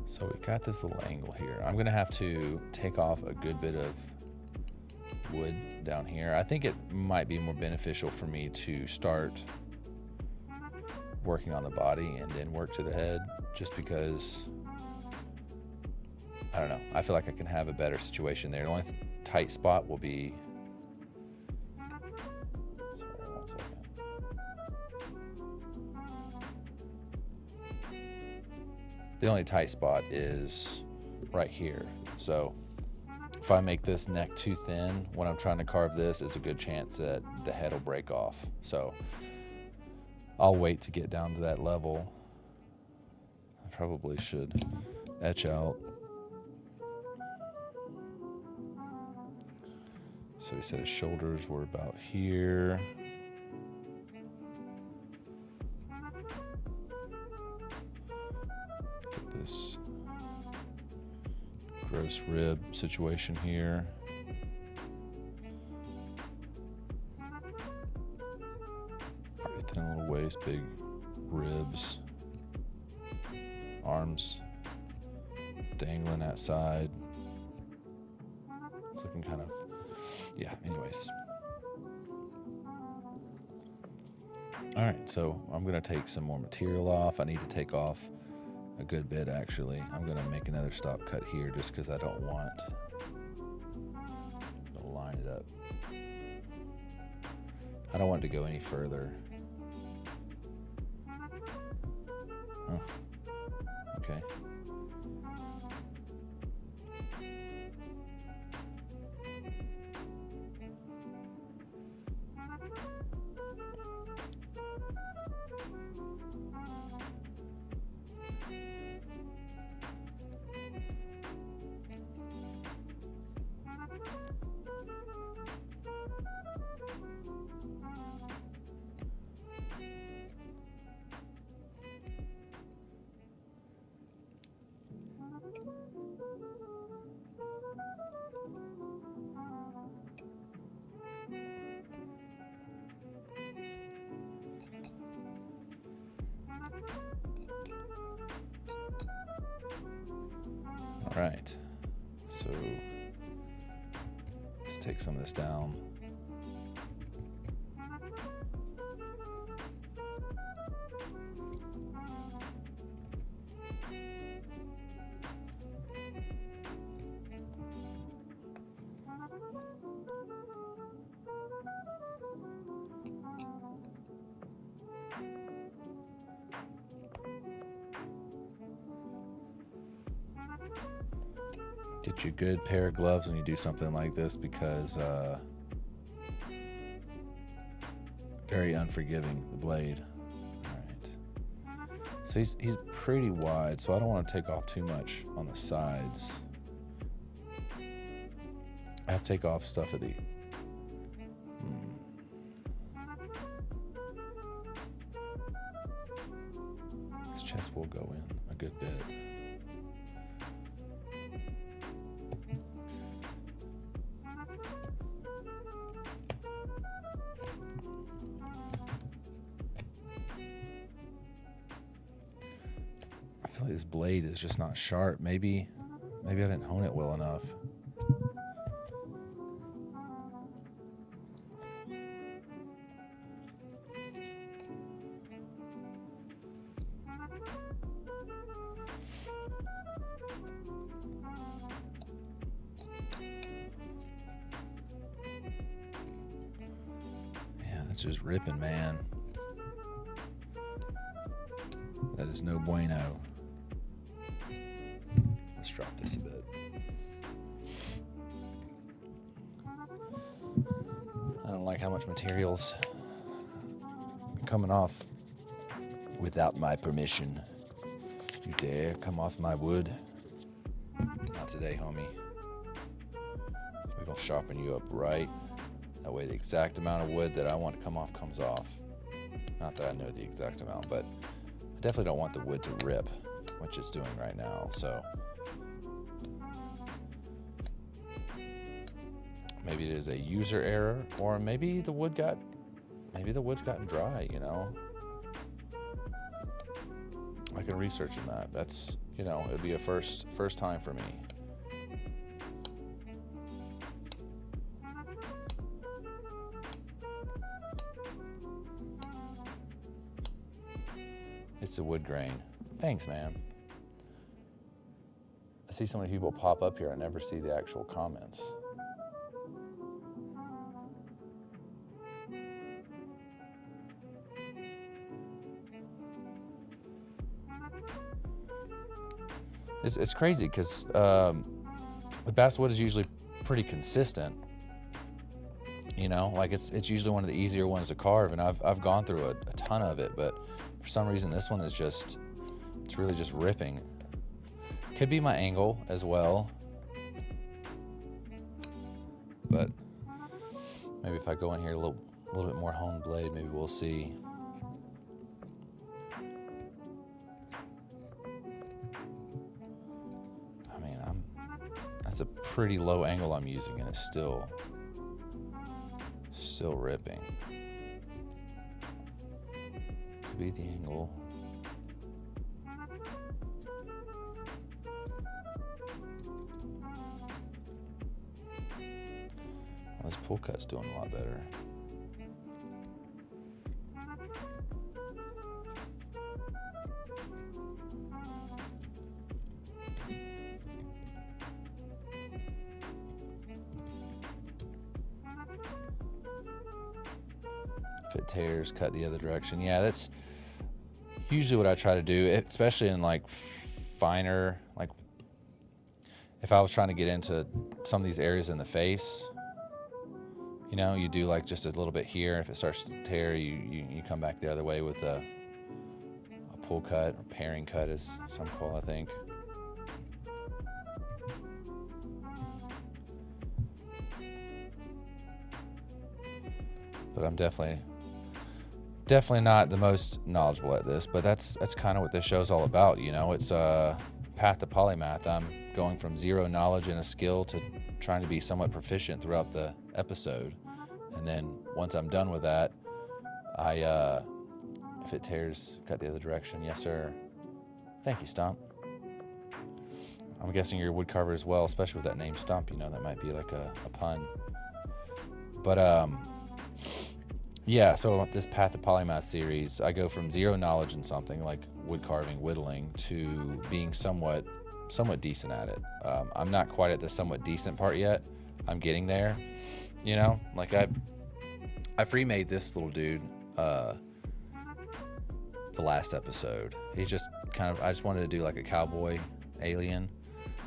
So we got this little angle here. I'm gonna have to take off a good bit of wood down here. I think it might be more beneficial for me to start working on the body and then work to the head, just because, I don't know, I feel like I can have a better situation there. The only tight spot will be, sorry, 1 second. The only tight spot is right here. So if I make this neck too thin when I'm trying to carve this, it's a good chance that the head will break off. So I'll wait to get down to that level. I probably should etch out. So he said his shoulders were about here. Get this gross rib situation here. Pretty thin little waist, big ribs, arms dangling that side. It's looking kind of, yeah, anyways. All right, so I'm gonna take some more material off. I need to take off a good bit, actually. I'm gonna make another stop cut here just because I don't want to line it up. I don't want it to go any further. Oh, okay. All right, so let's take some of this down. Get you a good pair of gloves when you do something like this, because very unforgiving, the blade. All right. So he's pretty wide, so I don't want to take off too much on the sides. I have to take off stuff at the This chest will go in a good bit. I feel like this blade is just not sharp. Maybe I didn't hone it well enough. Yeah, that's just ripping, man. That is no bueno. Let's drop this a bit. I don't like how much material's coming off without my permission. You dare come off my wood? Not today, homie. We're gonna sharpen you up right. That way the exact amount of wood that I want to come off comes off. Not that I know the exact amount, but I definitely don't want the wood to rip, which it's doing right now, so. Maybe it is a user error, or maybe the wood's gotten dry, you know? I can research in that. That's, you know, it'd be a first time for me. It's a wood grain. Thanks, man. I see so many people pop up here. I never see the actual comments. It's crazy because the basswood is usually pretty consistent. You know, like it's usually one of the easier ones to carve, and I've gone through a ton of it, but for some reason this one is it's really just ripping. Could be my angle as well, but maybe if I go in here a little bit more honed blade, maybe we'll see. I mean, that's a pretty low angle I'm using, and it's still ripping. Could be the angle. This pull cut's doing a lot better. If it tears, cut the other direction. Yeah, that's usually what I try to do, especially in like finer, like if I was trying to get into some of these areas in the face, you know, you do like just a little bit here. If it starts to tear, you come back the other way with a pull cut, or paring cut as some call, I think. But I'm definitely not the most knowledgeable at this, but that's kind of what this show's all about, you know. It's a path to polymath. I'm going from zero knowledge and a skill to trying to be somewhat proficient throughout the episode, and then once I'm done with that, if it tears, cut the other direction. Yes, sir. Thank you, Stump. I'm guessing you're a wood carver as well, especially with that name Stump. You know, that might be like a pun. But yeah, so this Path to Polymath series, I go from zero knowledge in something like wood carving, whittling, to being somewhat decent at it. I'm not quite at the somewhat decent part yet. I'm getting there, you know. Like I free-made this little dude the last episode. He's just I just wanted to do like a cowboy alien.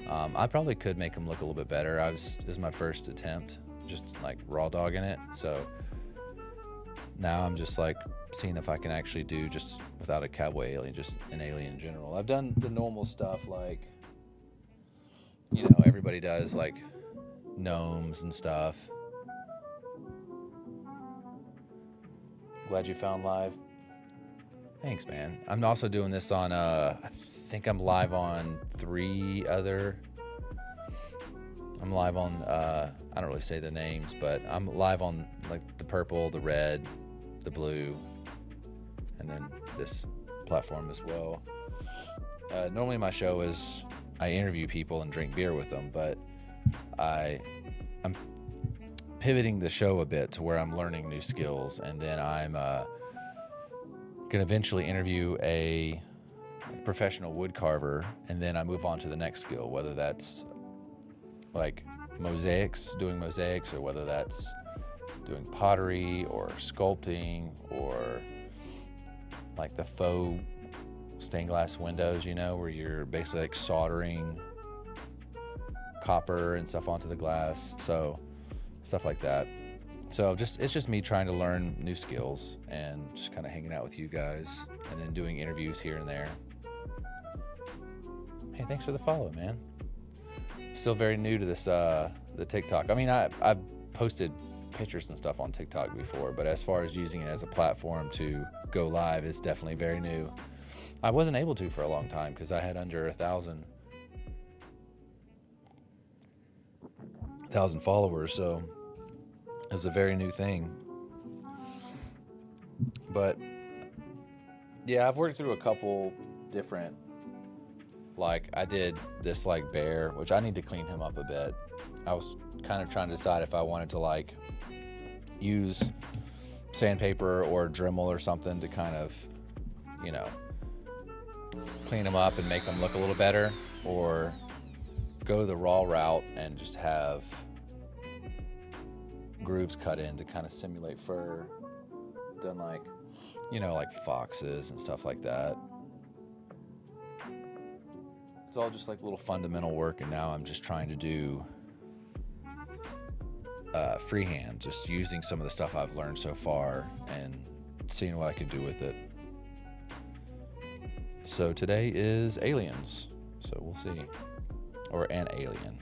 I probably could make him look a little bit better. This is my first attempt, just like raw dogging it. So now I'm just like seeing if I can actually do just without a cowboy alien, just an alien in general. I've done the normal stuff like, you know, everybody does, like gnomes and stuff. Glad you found live. Thanks, man. I'm also doing this on, I think I'm live on I'm live on, I don't really say the names, but I'm live on like the purple, the red, the blue, and then this platform as well. Normally my show is I interview people and drink beer with them, but I'm pivoting the show a bit to where I'm learning new skills, and then I'm gonna eventually interview a professional wood carver, and then I move on to the next skill, whether that's like doing mosaics, or whether that's doing pottery or sculpting, or like the faux stained glass windows, you know, where you're basically like soldering copper and stuff onto the glass. So stuff like that. So it's just me trying to learn new skills and just kind of hanging out with you guys, and then doing interviews here and there. Hey, thanks for the follow, man. Still very new to this the TikTok. I mean, I've posted pictures and stuff on TikTok before, but as far as using it as a platform to go live, it's definitely very new. I wasn't able to for a long time because I had under 1,000 followers, so it was a very new thing. But yeah, I've worked through a couple different, like I did this like bear, which I need to clean him up a bit. I was kind of trying to decide if I wanted to like use sandpaper or Dremel or something to kind of, you know, clean them up and make them look a little better, or go the raw route and just have grooves cut in to kind of simulate fur, done like, you know, like foxes and stuff like that. It's all just like little fundamental work, and now I'm just trying to do freehand, just using some of the stuff I've learned so far and seeing what I can do with it. So today is aliens, so we'll see. Or an alien.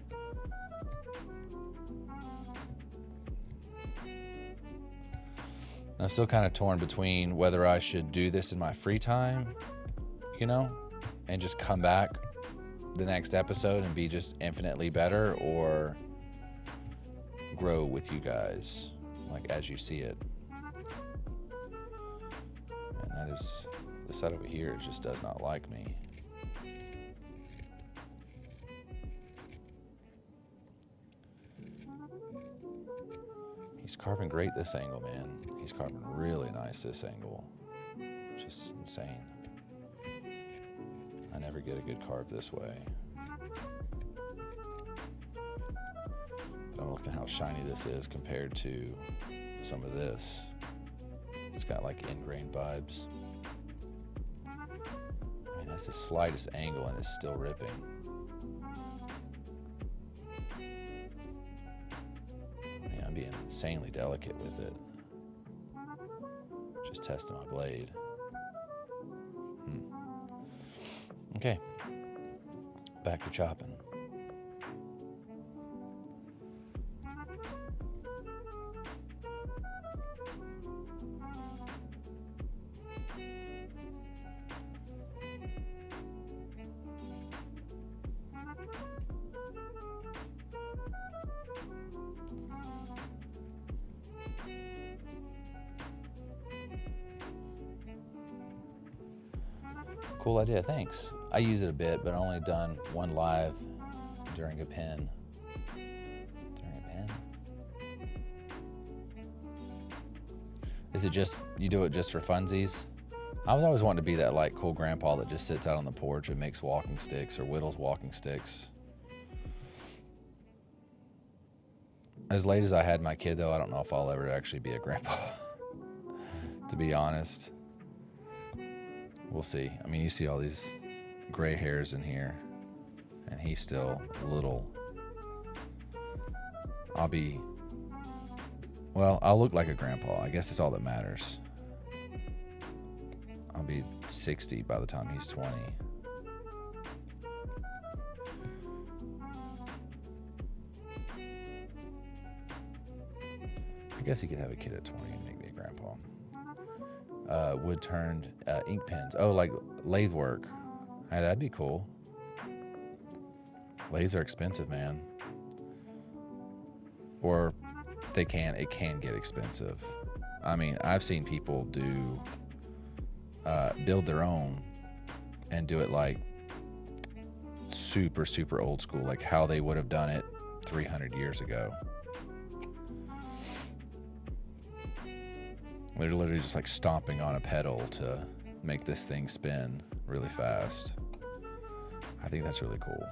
I'm still kind of torn between whether I should do this in my free time, you know, and just come back the next episode and be just infinitely better, or grow with you guys, like as you see it. And that is, this side over here just does not like me. He's carving great this angle, man. He's carving really nice this angle. Just insane. I never get a good carve this way. But I'm looking how shiny this is compared to some of this. It's got like ingrained vibes. I mean, that's the slightest angle and it's still ripping. I'm being insanely delicate with it. Just testing my blade. Okay, back to chopping. Cool idea, thanks. I use it a bit, but only done one live during a pen. During a pen? Is it just, you do it just for funsies? I was always wanting to be that like cool grandpa that just sits out on the porch and makes walking sticks or whittles walking sticks. As late as I had my kid though, I don't know if I'll ever actually be a grandpa, to be honest. We'll see. I mean, you see all these gray hairs in here, and he's still little. I'll look like a grandpa. I guess that's all that matters. I'll be 60 by the time he's 20. I guess he could have a kid at 20 and make me a grandpa. Wood turned ink pens. Oh, like lathe work. Hey, that'd be cool. Lathes are expensive, man. Or it can get expensive. I mean, I've seen people build their own and do it like super, super old school, like how they would have done it 300 years ago. They're literally just like stomping on a pedal to make this thing spin really fast. I think that's really cool.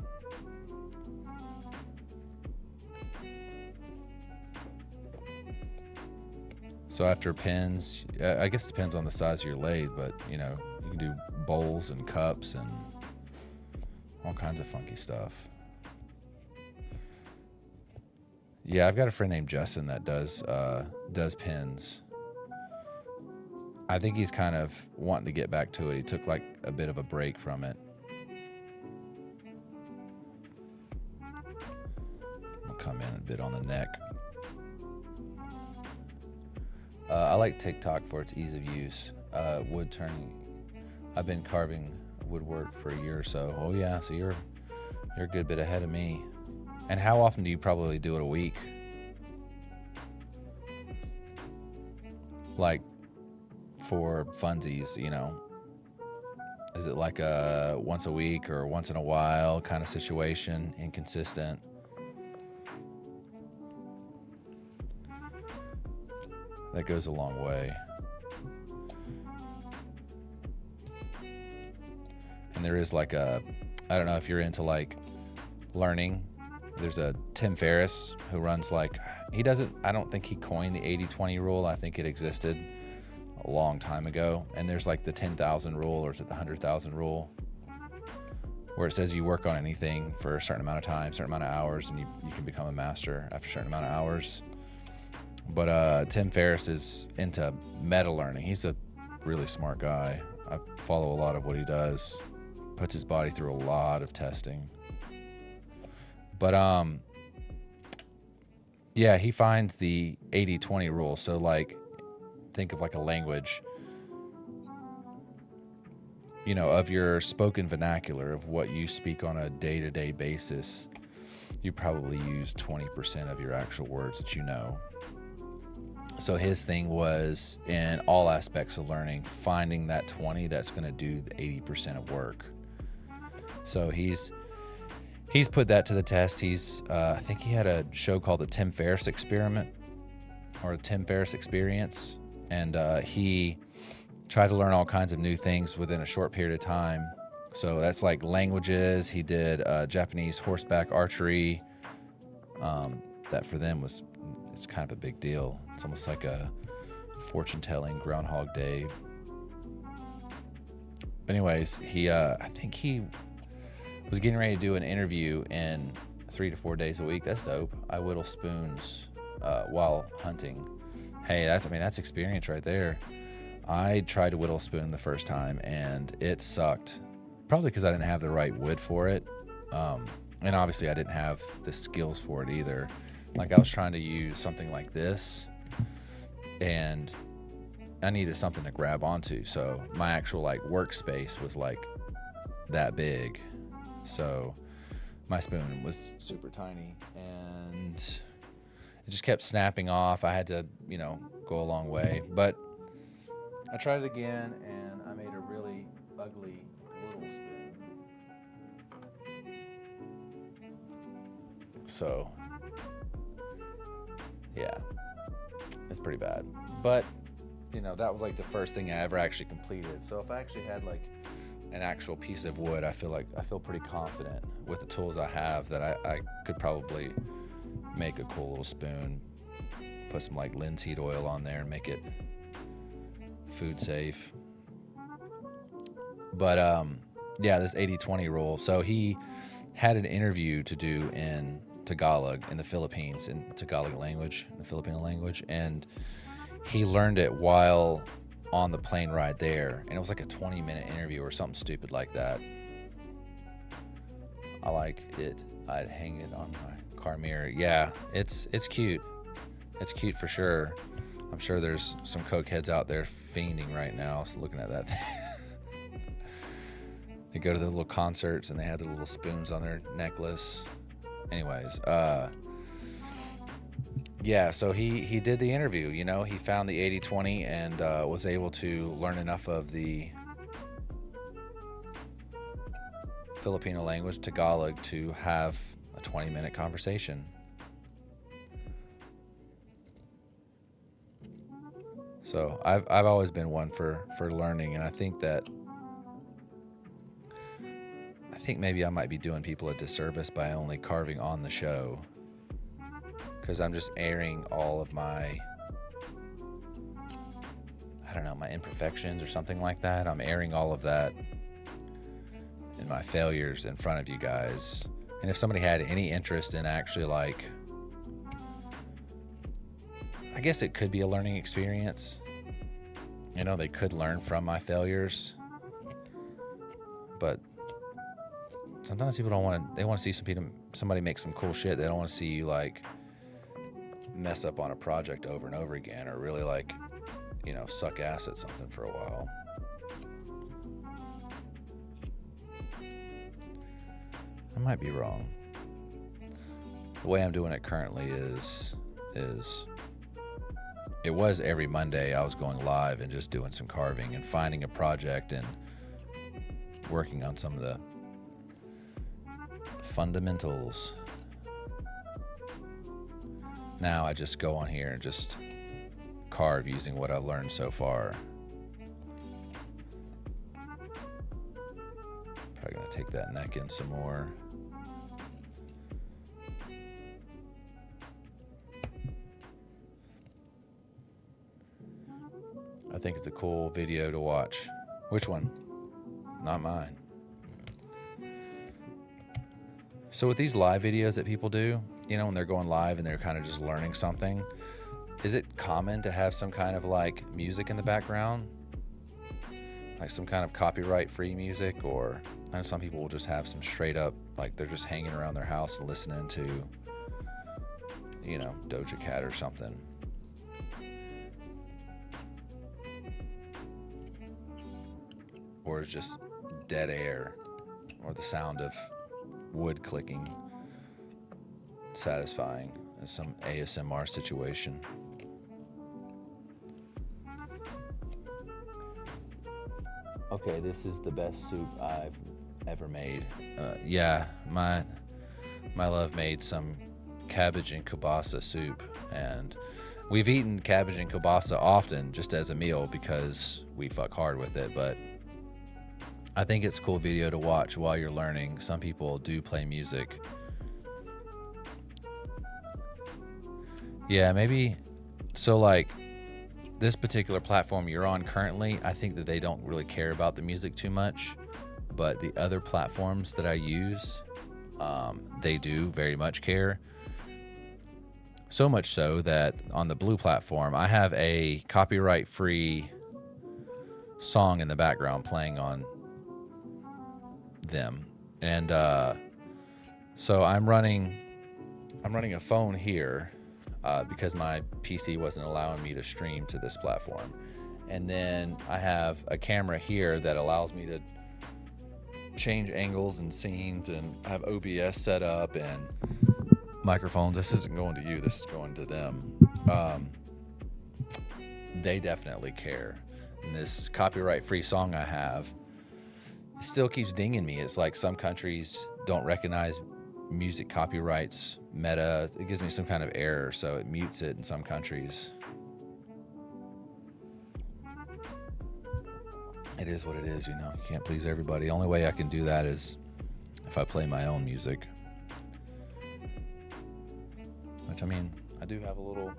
So after pens, I guess it depends on the size of your lathe, but you know, you can do bowls and cups and all kinds of funky stuff. Yeah, I've got a friend named Justin that does pens. I think he's kind of wanting to get back to it. He took like a bit of a break from it. I'll come in a bit on the neck. I like TikTok for its ease of use. Wood turning. I've been carving woodwork for a year or so. Oh yeah, so you're a good bit ahead of me. And how often do you probably do it a week? Like for funsies, you know? Is it like a once a week or once in a while kind of situation, inconsistent? That goes a long way. And there is like a, I don't know if you're into like learning. There's a Tim Ferriss who runs like, I don't think he coined the 80-20 rule. I think it existed a long time ago. And there's like the 10,000 rule, or is it the 100,000 rule, where it says you work on anything for a certain amount of time, certain amount of hours, and you can become a master after a certain amount of hours. But Tim Ferriss is into meta learning. He's a really smart guy. I follow a lot of what he does. Puts his body through a lot of testing. But yeah, he finds the 80-20 rule. So like, think of like a language, you know, of your spoken vernacular, of what you speak on a day-to-day basis, you probably use 20% of your actual words that you know. So his thing was, in all aspects of learning, finding that 20 that's going to do the 80% of work. So he's put that to the test. I think he had a show called the Tim Ferriss Experiment, or the Tim Ferriss Experience, and he tried to learn all kinds of new things within a short period of time. So that's like languages. He did Japanese horseback archery. That for them it's kind of a big deal. It's almost like a fortune-telling Groundhog Day. Anyways, I think he was getting ready to do an interview in 3 to 4 days a week. That's dope. I whittle spoons while hunting. Hey, that's experience right there. I tried to whittle a spoon the first time, and it sucked. Probably because I didn't have the right wood for it. And obviously I didn't have the skills for it either. Like, I was trying to use something like this, and I needed something to grab onto. So my actual like workspace was like that big. So my spoon was super tiny, and it just kept snapping off. I had to, go a long way. But I tried it again, and I made a really ugly little spoon. So, yeah, it's pretty bad. But, that was like the first thing I ever actually completed. So if I actually had like an actual piece of wood, I feel pretty confident with the tools I have that I could probably make a cool little spoon, put some like linseed oil on there and make it food safe. But yeah, this 80-20 rule. So he had an interview to do in Tagalog in the Philippines, in Tagalog language, the Filipino language, and he learned it while on the plane ride there, and it was like a 20-minute interview or something stupid like that. I like it. I'd hang it on my car mirror. Yeah, it's cute. It's cute for sure. I'm sure there's some cokeheads out there fiending right now, so looking at that thing. They go to the little concerts and they have their little spoons on their necklace. Anyways, yeah, so he did the interview, he found the 80-20 and was able to learn enough of the Filipino language, Tagalog, to have a 20-minute conversation. So I've always been one for learning, and I think maybe I might be doing people a disservice by only carving on the show, because I'm just airing all of my, my imperfections or something like that. I'm airing all of that and my failures in front of you guys. And if somebody had any interest in actually like, I guess it could be a learning experience. They could learn from my failures, but sometimes people they want to see somebody make some cool shit. They don't want to see you like mess up on a project over and over again, or really like, suck ass at something for a while. I might be wrong. The way I'm doing it currently is it was every Monday I was going live and just doing some carving and finding a project and working on some of the fundamentals. Now I just go on here and just carve using what I've learned so far. Probably gonna take that neck in some more. I think it's a cool video to watch. Which one? Not mine. So with these live videos that people do, you know, when they're going live and they're kind of just learning something, is it common to have some kind of like music in the background? Like some kind of copyright free music? Or I know some people will just have some straight up, like they're just hanging around their house and listening to, you know, Doja Cat or something. Or it's just dead air or the sound of wood clicking satisfying in some ASMR situation. Okay, this is the best soup I've ever made. Yeah, my love made some cabbage and kielbasa soup, and we've eaten cabbage and kielbasa often just as a meal because we fuck hard with it, but I think it's a cool video to watch while you're learning. Some people do play music. Yeah, maybe. So like this particular platform you're on currently, I think that they don't really care about the music too much, but the other platforms that I use, they do very much care. So much so that on the Blue platform, I have a copyright-free song in the background playing on them, and so I'm running a phone here because my PC wasn't allowing me to stream to this platform, and then I have a camera here that allows me to change angles and scenes, and I have OBS set up and microphones. This isn't going to you, this is going to them. They definitely care, and this copyright free song I have, it still keeps dinging me. It's like some countries don't recognize music copyrights, meta. It gives me some kind of error, so it mutes it in some countries. It is what it is, you know. You can't please everybody. The only way I can do that is if I play my own music. Which, I mean, I do have a little...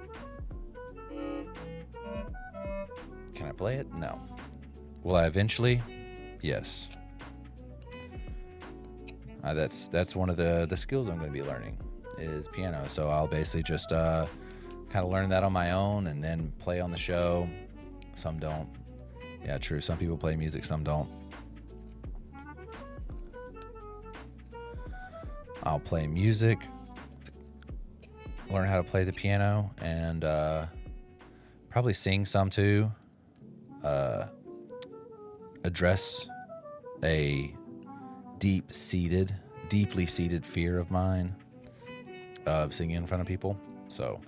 Can I play it? No. Will I eventually? Yes. That's one of the skills I'm going to be learning is piano. So I'll basically just kind of learn that on my own and then play on the show. Some don't. Yeah, true. Some people play music, some don't. I'll play music, learn how to play the piano, and probably sing some too. Address a deeply seated fear of mine of singing in front of people. So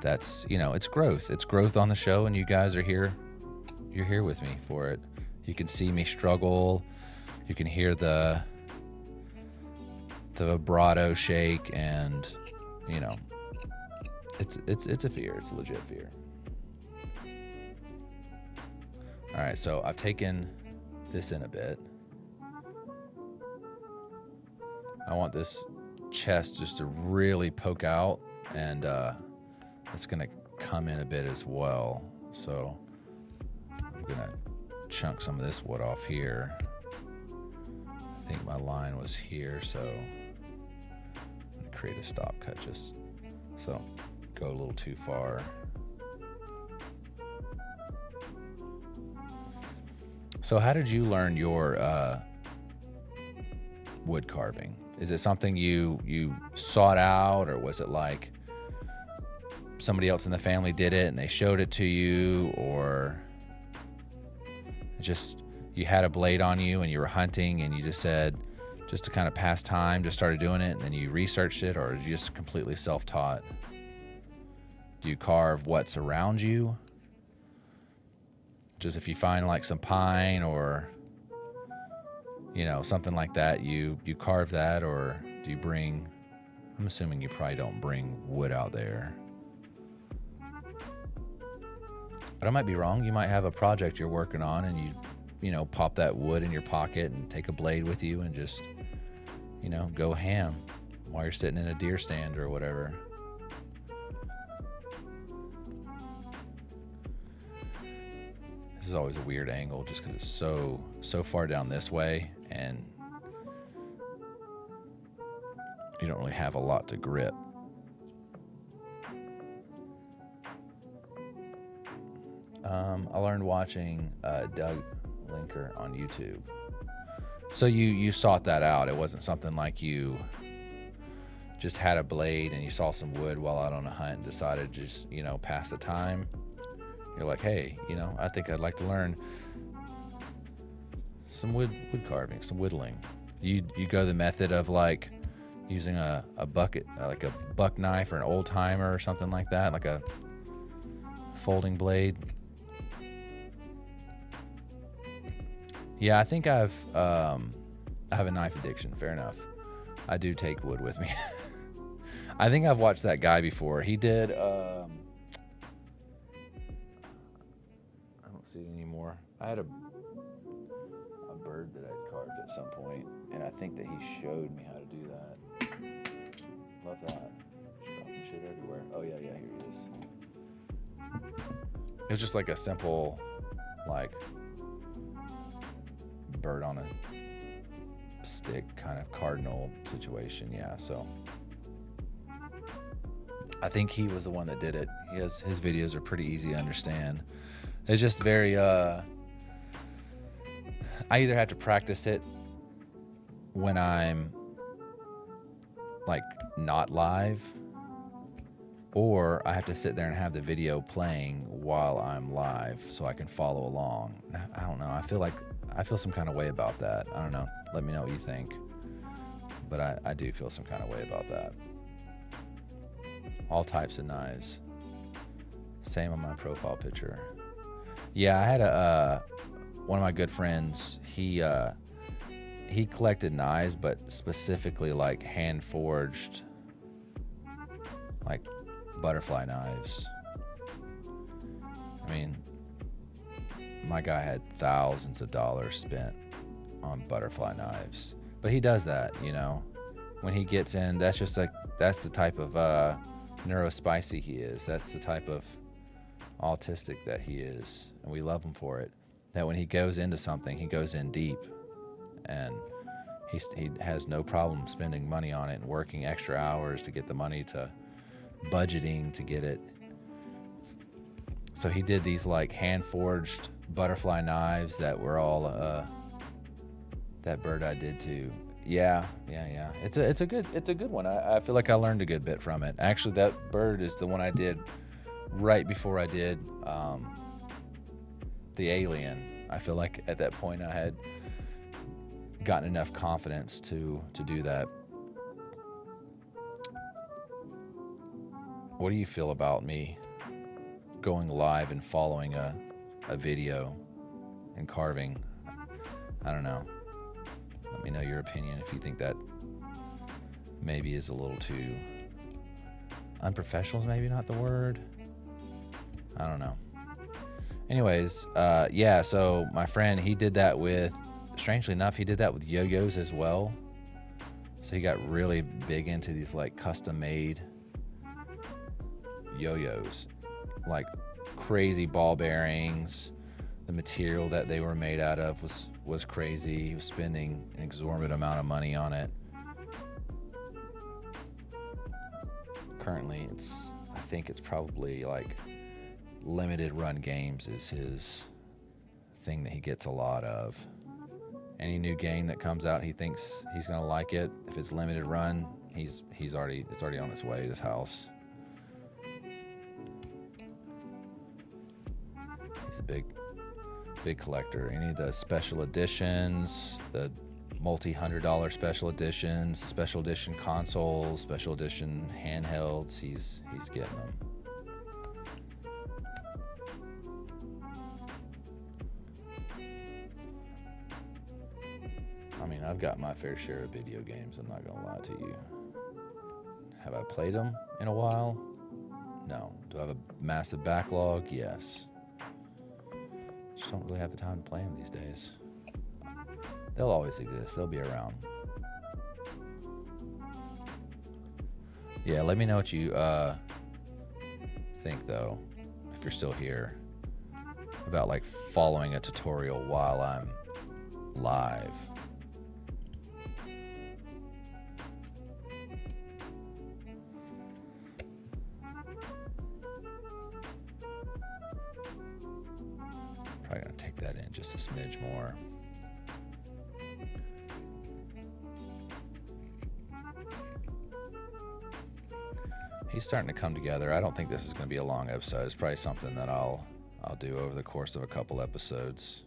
that's, you know, it's growth. It's growth on the show, and you guys are here. You're here with me for it. You can see me struggle. You can hear the vibrato shake, and you know, it's a fear. It's a legit fear. All right, so I've taken this in a bit. I want this chest just to really poke out, and it's gonna come in a bit as well. So I'm gonna chunk some of this wood off here. I think my line was here, so I'm gonna create a stop cut just so go a little too far. So how did you learn your wood carving? Is it something you sought out, or was it like somebody else in the family did it and they showed it to you, or just you had a blade on you and you were hunting and you just said, just to kind of pass time, just started doing it, and then you researched it, or did you just completely self-taught? Do you carve what's around you? Just if you find like some pine or, you know, something like that, you carve that, or do you bring, I'm assuming you probably don't bring wood out there. But I might be wrong. You might have a project you're working on and you pop that wood in your pocket and take a blade with you and just, go ham while you're sitting in a deer stand or whatever. This is always a weird angle just because it's so far down this way and you don't really have a lot to grip. I learned watching Doug Linker on YouTube. So you sought that out. It wasn't something like you just had a blade and you saw some wood while out on a hunt and decided to just, pass the time. You're like, hey, I think I'd like to learn some wood carving, some whittling. You go the method of like using a bucket, like a buck knife or an old timer or something like that, like a folding blade. Yeah, I think I have a knife addiction. Fair enough. I do take wood with me. I think I've watched that guy before. He did. I don't see it anymore. I had a bird that I'd carved at some point, and I think that he showed me how to do that. Love that. Just dropping shit everywhere. Oh yeah, here he is. It was just like a simple, like, bird on a stick kind of cardinal situation. Yeah, so I think he was the one that did it. His videos are pretty easy to understand. It's just very I either have to practice it when I'm like not live, or I have to sit there and have the video playing while I'm live so I can follow along. I don't know. I feel some kind of way about that. I don't know. Let me know what you think. But I do feel some kind of way about that. All types of knives. Same on my profile picture. Yeah, I had one of my good friends. He collected knives, but specifically like hand forged, like butterfly knives. I mean, my guy had thousands of dollars spent on butterfly knives, but he does that, when he gets in. That's the type of neurospicy he is. That's the type of autistic that he is, and we love him for it. That when he goes into something, he goes in deep, and he has no problem spending money on it and working extra hours to get the money, to budgeting to get it. So he did these like hand forged butterfly knives that were all that bird I did too. Yeah. It's a good one. I feel like I learned a good bit from it. Actually, that bird is the one I did right before I did the alien. I feel like at that point I had gotten enough confidence to do that. What do you feel about me going live and following a video and carving? I don't know. Let me know your opinion if you think that maybe is a little too unprofessional, is maybe not the word. I don't know. Anyways, yeah, so my friend, he did that with, strangely enough, he did that with yo-yos as well. So he got really big into these like custom made yo-yos, like crazy ball bearings. The material that they were made out of was crazy. He was spending an exorbitant amount of money on it. Currently, I think it's probably like limited run games is his thing that he gets a lot of. Any new game that comes out, he thinks he's gonna like it. If it's limited run, it's already on its way to his house. He's a big collector. Any of the special editions, the multi-$100 special editions, special edition consoles, special edition handhelds, he's getting them. I mean, I've got my fair share of video games, I'm not gonna lie to you. Have I played them in a while? No. Do I have a massive backlog? Yes. Just don't really have the time to play them these days. They'll always exist. They'll be around. Yeah, let me know what you think, though, if you're still here, about like following a tutorial while I'm live. Probably gonna take that in just a smidge more. He's starting to come together. I don't think this is going to be a long episode. It's probably something that I'll do over the course of a couple episodes.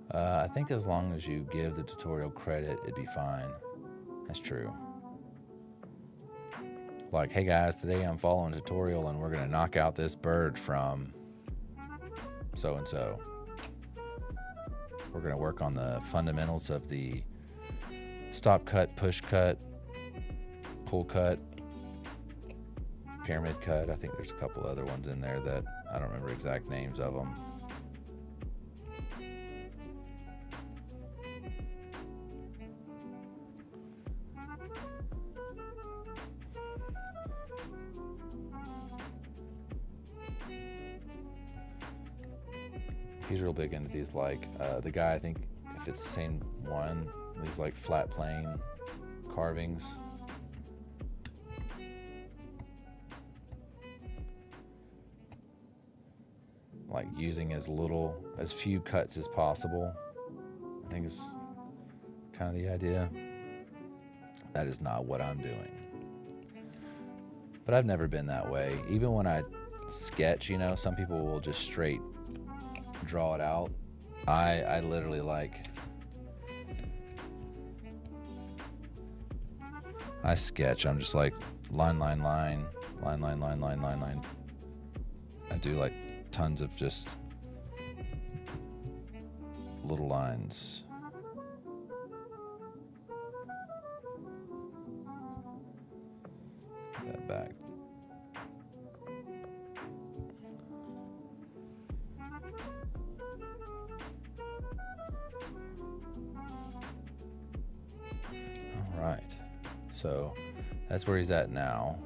I think as long as you give the tutorial credit, it'd be fine. That's true. Like, hey guys, today I'm following a tutorial and we're gonna knock out this bird from so-and-so. We're gonna work on the fundamentals of the stop cut, push cut, pull cut, pyramid cut. I think there's a couple other ones in there that I don't remember exact names of them. He's real big into these, like, the guy, I think, if it's the same one, these, like, flat plane carvings. Like, using as few cuts as possible, I think is kind of the idea. That is not what I'm doing. But I've never been that way. Even when I sketch, you know, some people will just straight draw it out. I literally, like, I sketch. I'm just like line, line, line, line, line, line, line, line, line. I do like tons of just little lines. Put that back. All right, so that's where he's at now.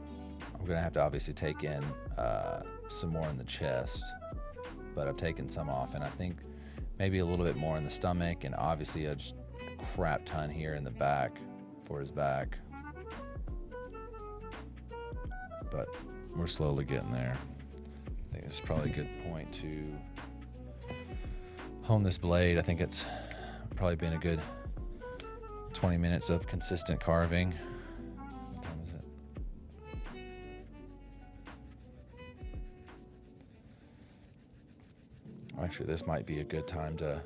I'm gonna have to obviously take in some more in the chest, but I've taken some off, and I think maybe a little bit more in the stomach, and obviously a just crap ton here in the back for his back. But we're slowly getting there. I think this is probably a good point to hone this blade. I think it's probably been a good 20 minutes of consistent carving. What time is it? Actually, this might be a good time to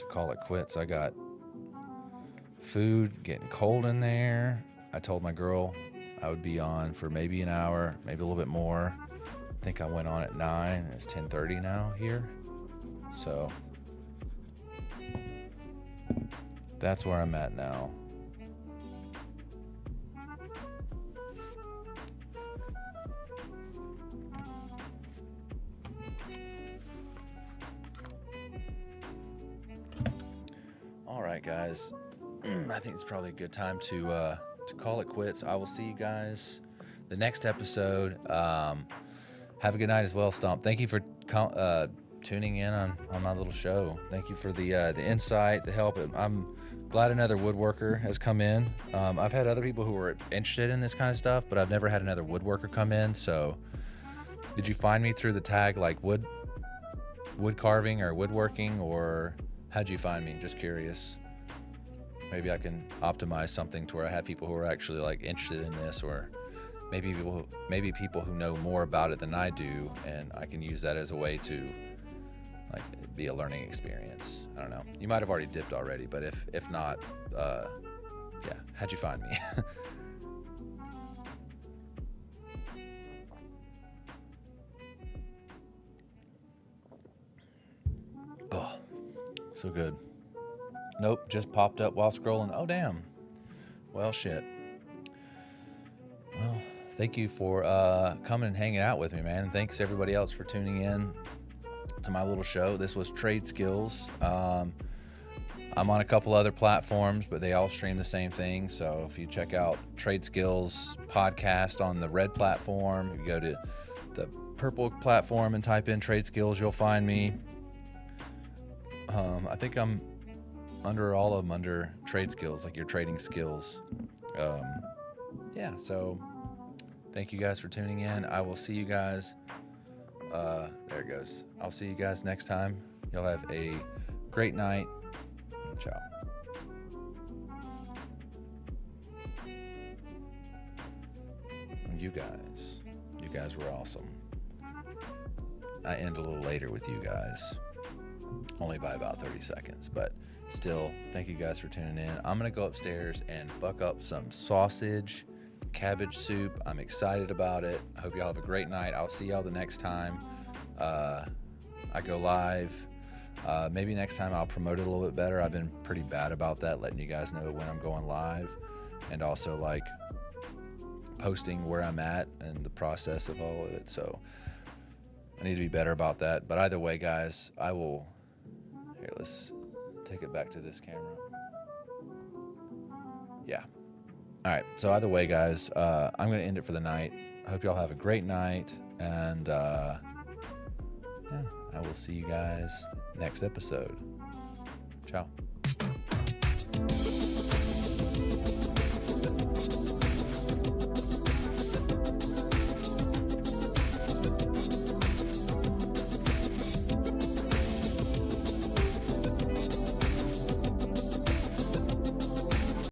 call it quits. I got food getting cold in there. I told my girl I would be on for maybe an hour, maybe a little bit more. I think I went on at 9. It's 10:30 now here. So that's where I'm at now. All right, guys. I think it's probably a good time to call it quits. I will see you guys the next episode. Have a good night as well, Stomp. Thank you for tuning in on my little show. Thank you for the insight, the help. I'm glad another woodworker has come in. I've had other people who were interested in this kind of stuff, but I've never had another woodworker come in. So did you find me through the tag like wood carving or woodworking, or how'd you find me? Just curious. Maybe I can optimize something to where I have people who are actually like interested in this, or maybe people who know more about it than I do, and I can use that as a way to like be a learning experience. I don't know. You might have already dipped already, but if not, yeah, how'd you find me? Oh, so good. Nope, just popped up while scrolling. Oh, damn. Well, shit. Well, thank you for coming and hanging out with me, man. And thanks everybody else for tuning in to my little show. This was Trade Skills. I'm on a couple other platforms, but they all stream the same thing. So if you check out Trade Skills podcast on the red platform, if you go to the purple platform and type in Trade Skills, you'll find me. I think I'm under all of them under Trade Skills, like your trading skills. Yeah, so thank you guys for tuning in. I will see you guys. There it goes. I'll see you guys next time. You'll have a great night. Ciao. You guys were awesome. I end a little later with you guys, only by about 30 seconds, but still, thank you guys for tuning in. I'm gonna go upstairs and buck up some sausage, cabbage soup. I'm excited about it. I hope y'all have a great night. I'll see y'all the next time I go live. Maybe next time I'll promote it a little bit better. I've been pretty bad about that, letting you guys know when I'm going live, and also like posting where I'm at and the process of all of it. So I need to be better about that. But either way, guys, I will. Here, let's take it back to this camera. Yeah. All right. So either way, guys, I'm going to end it for the night. I hope y'all have a great night. And yeah, I will see you guys next episode. Ciao.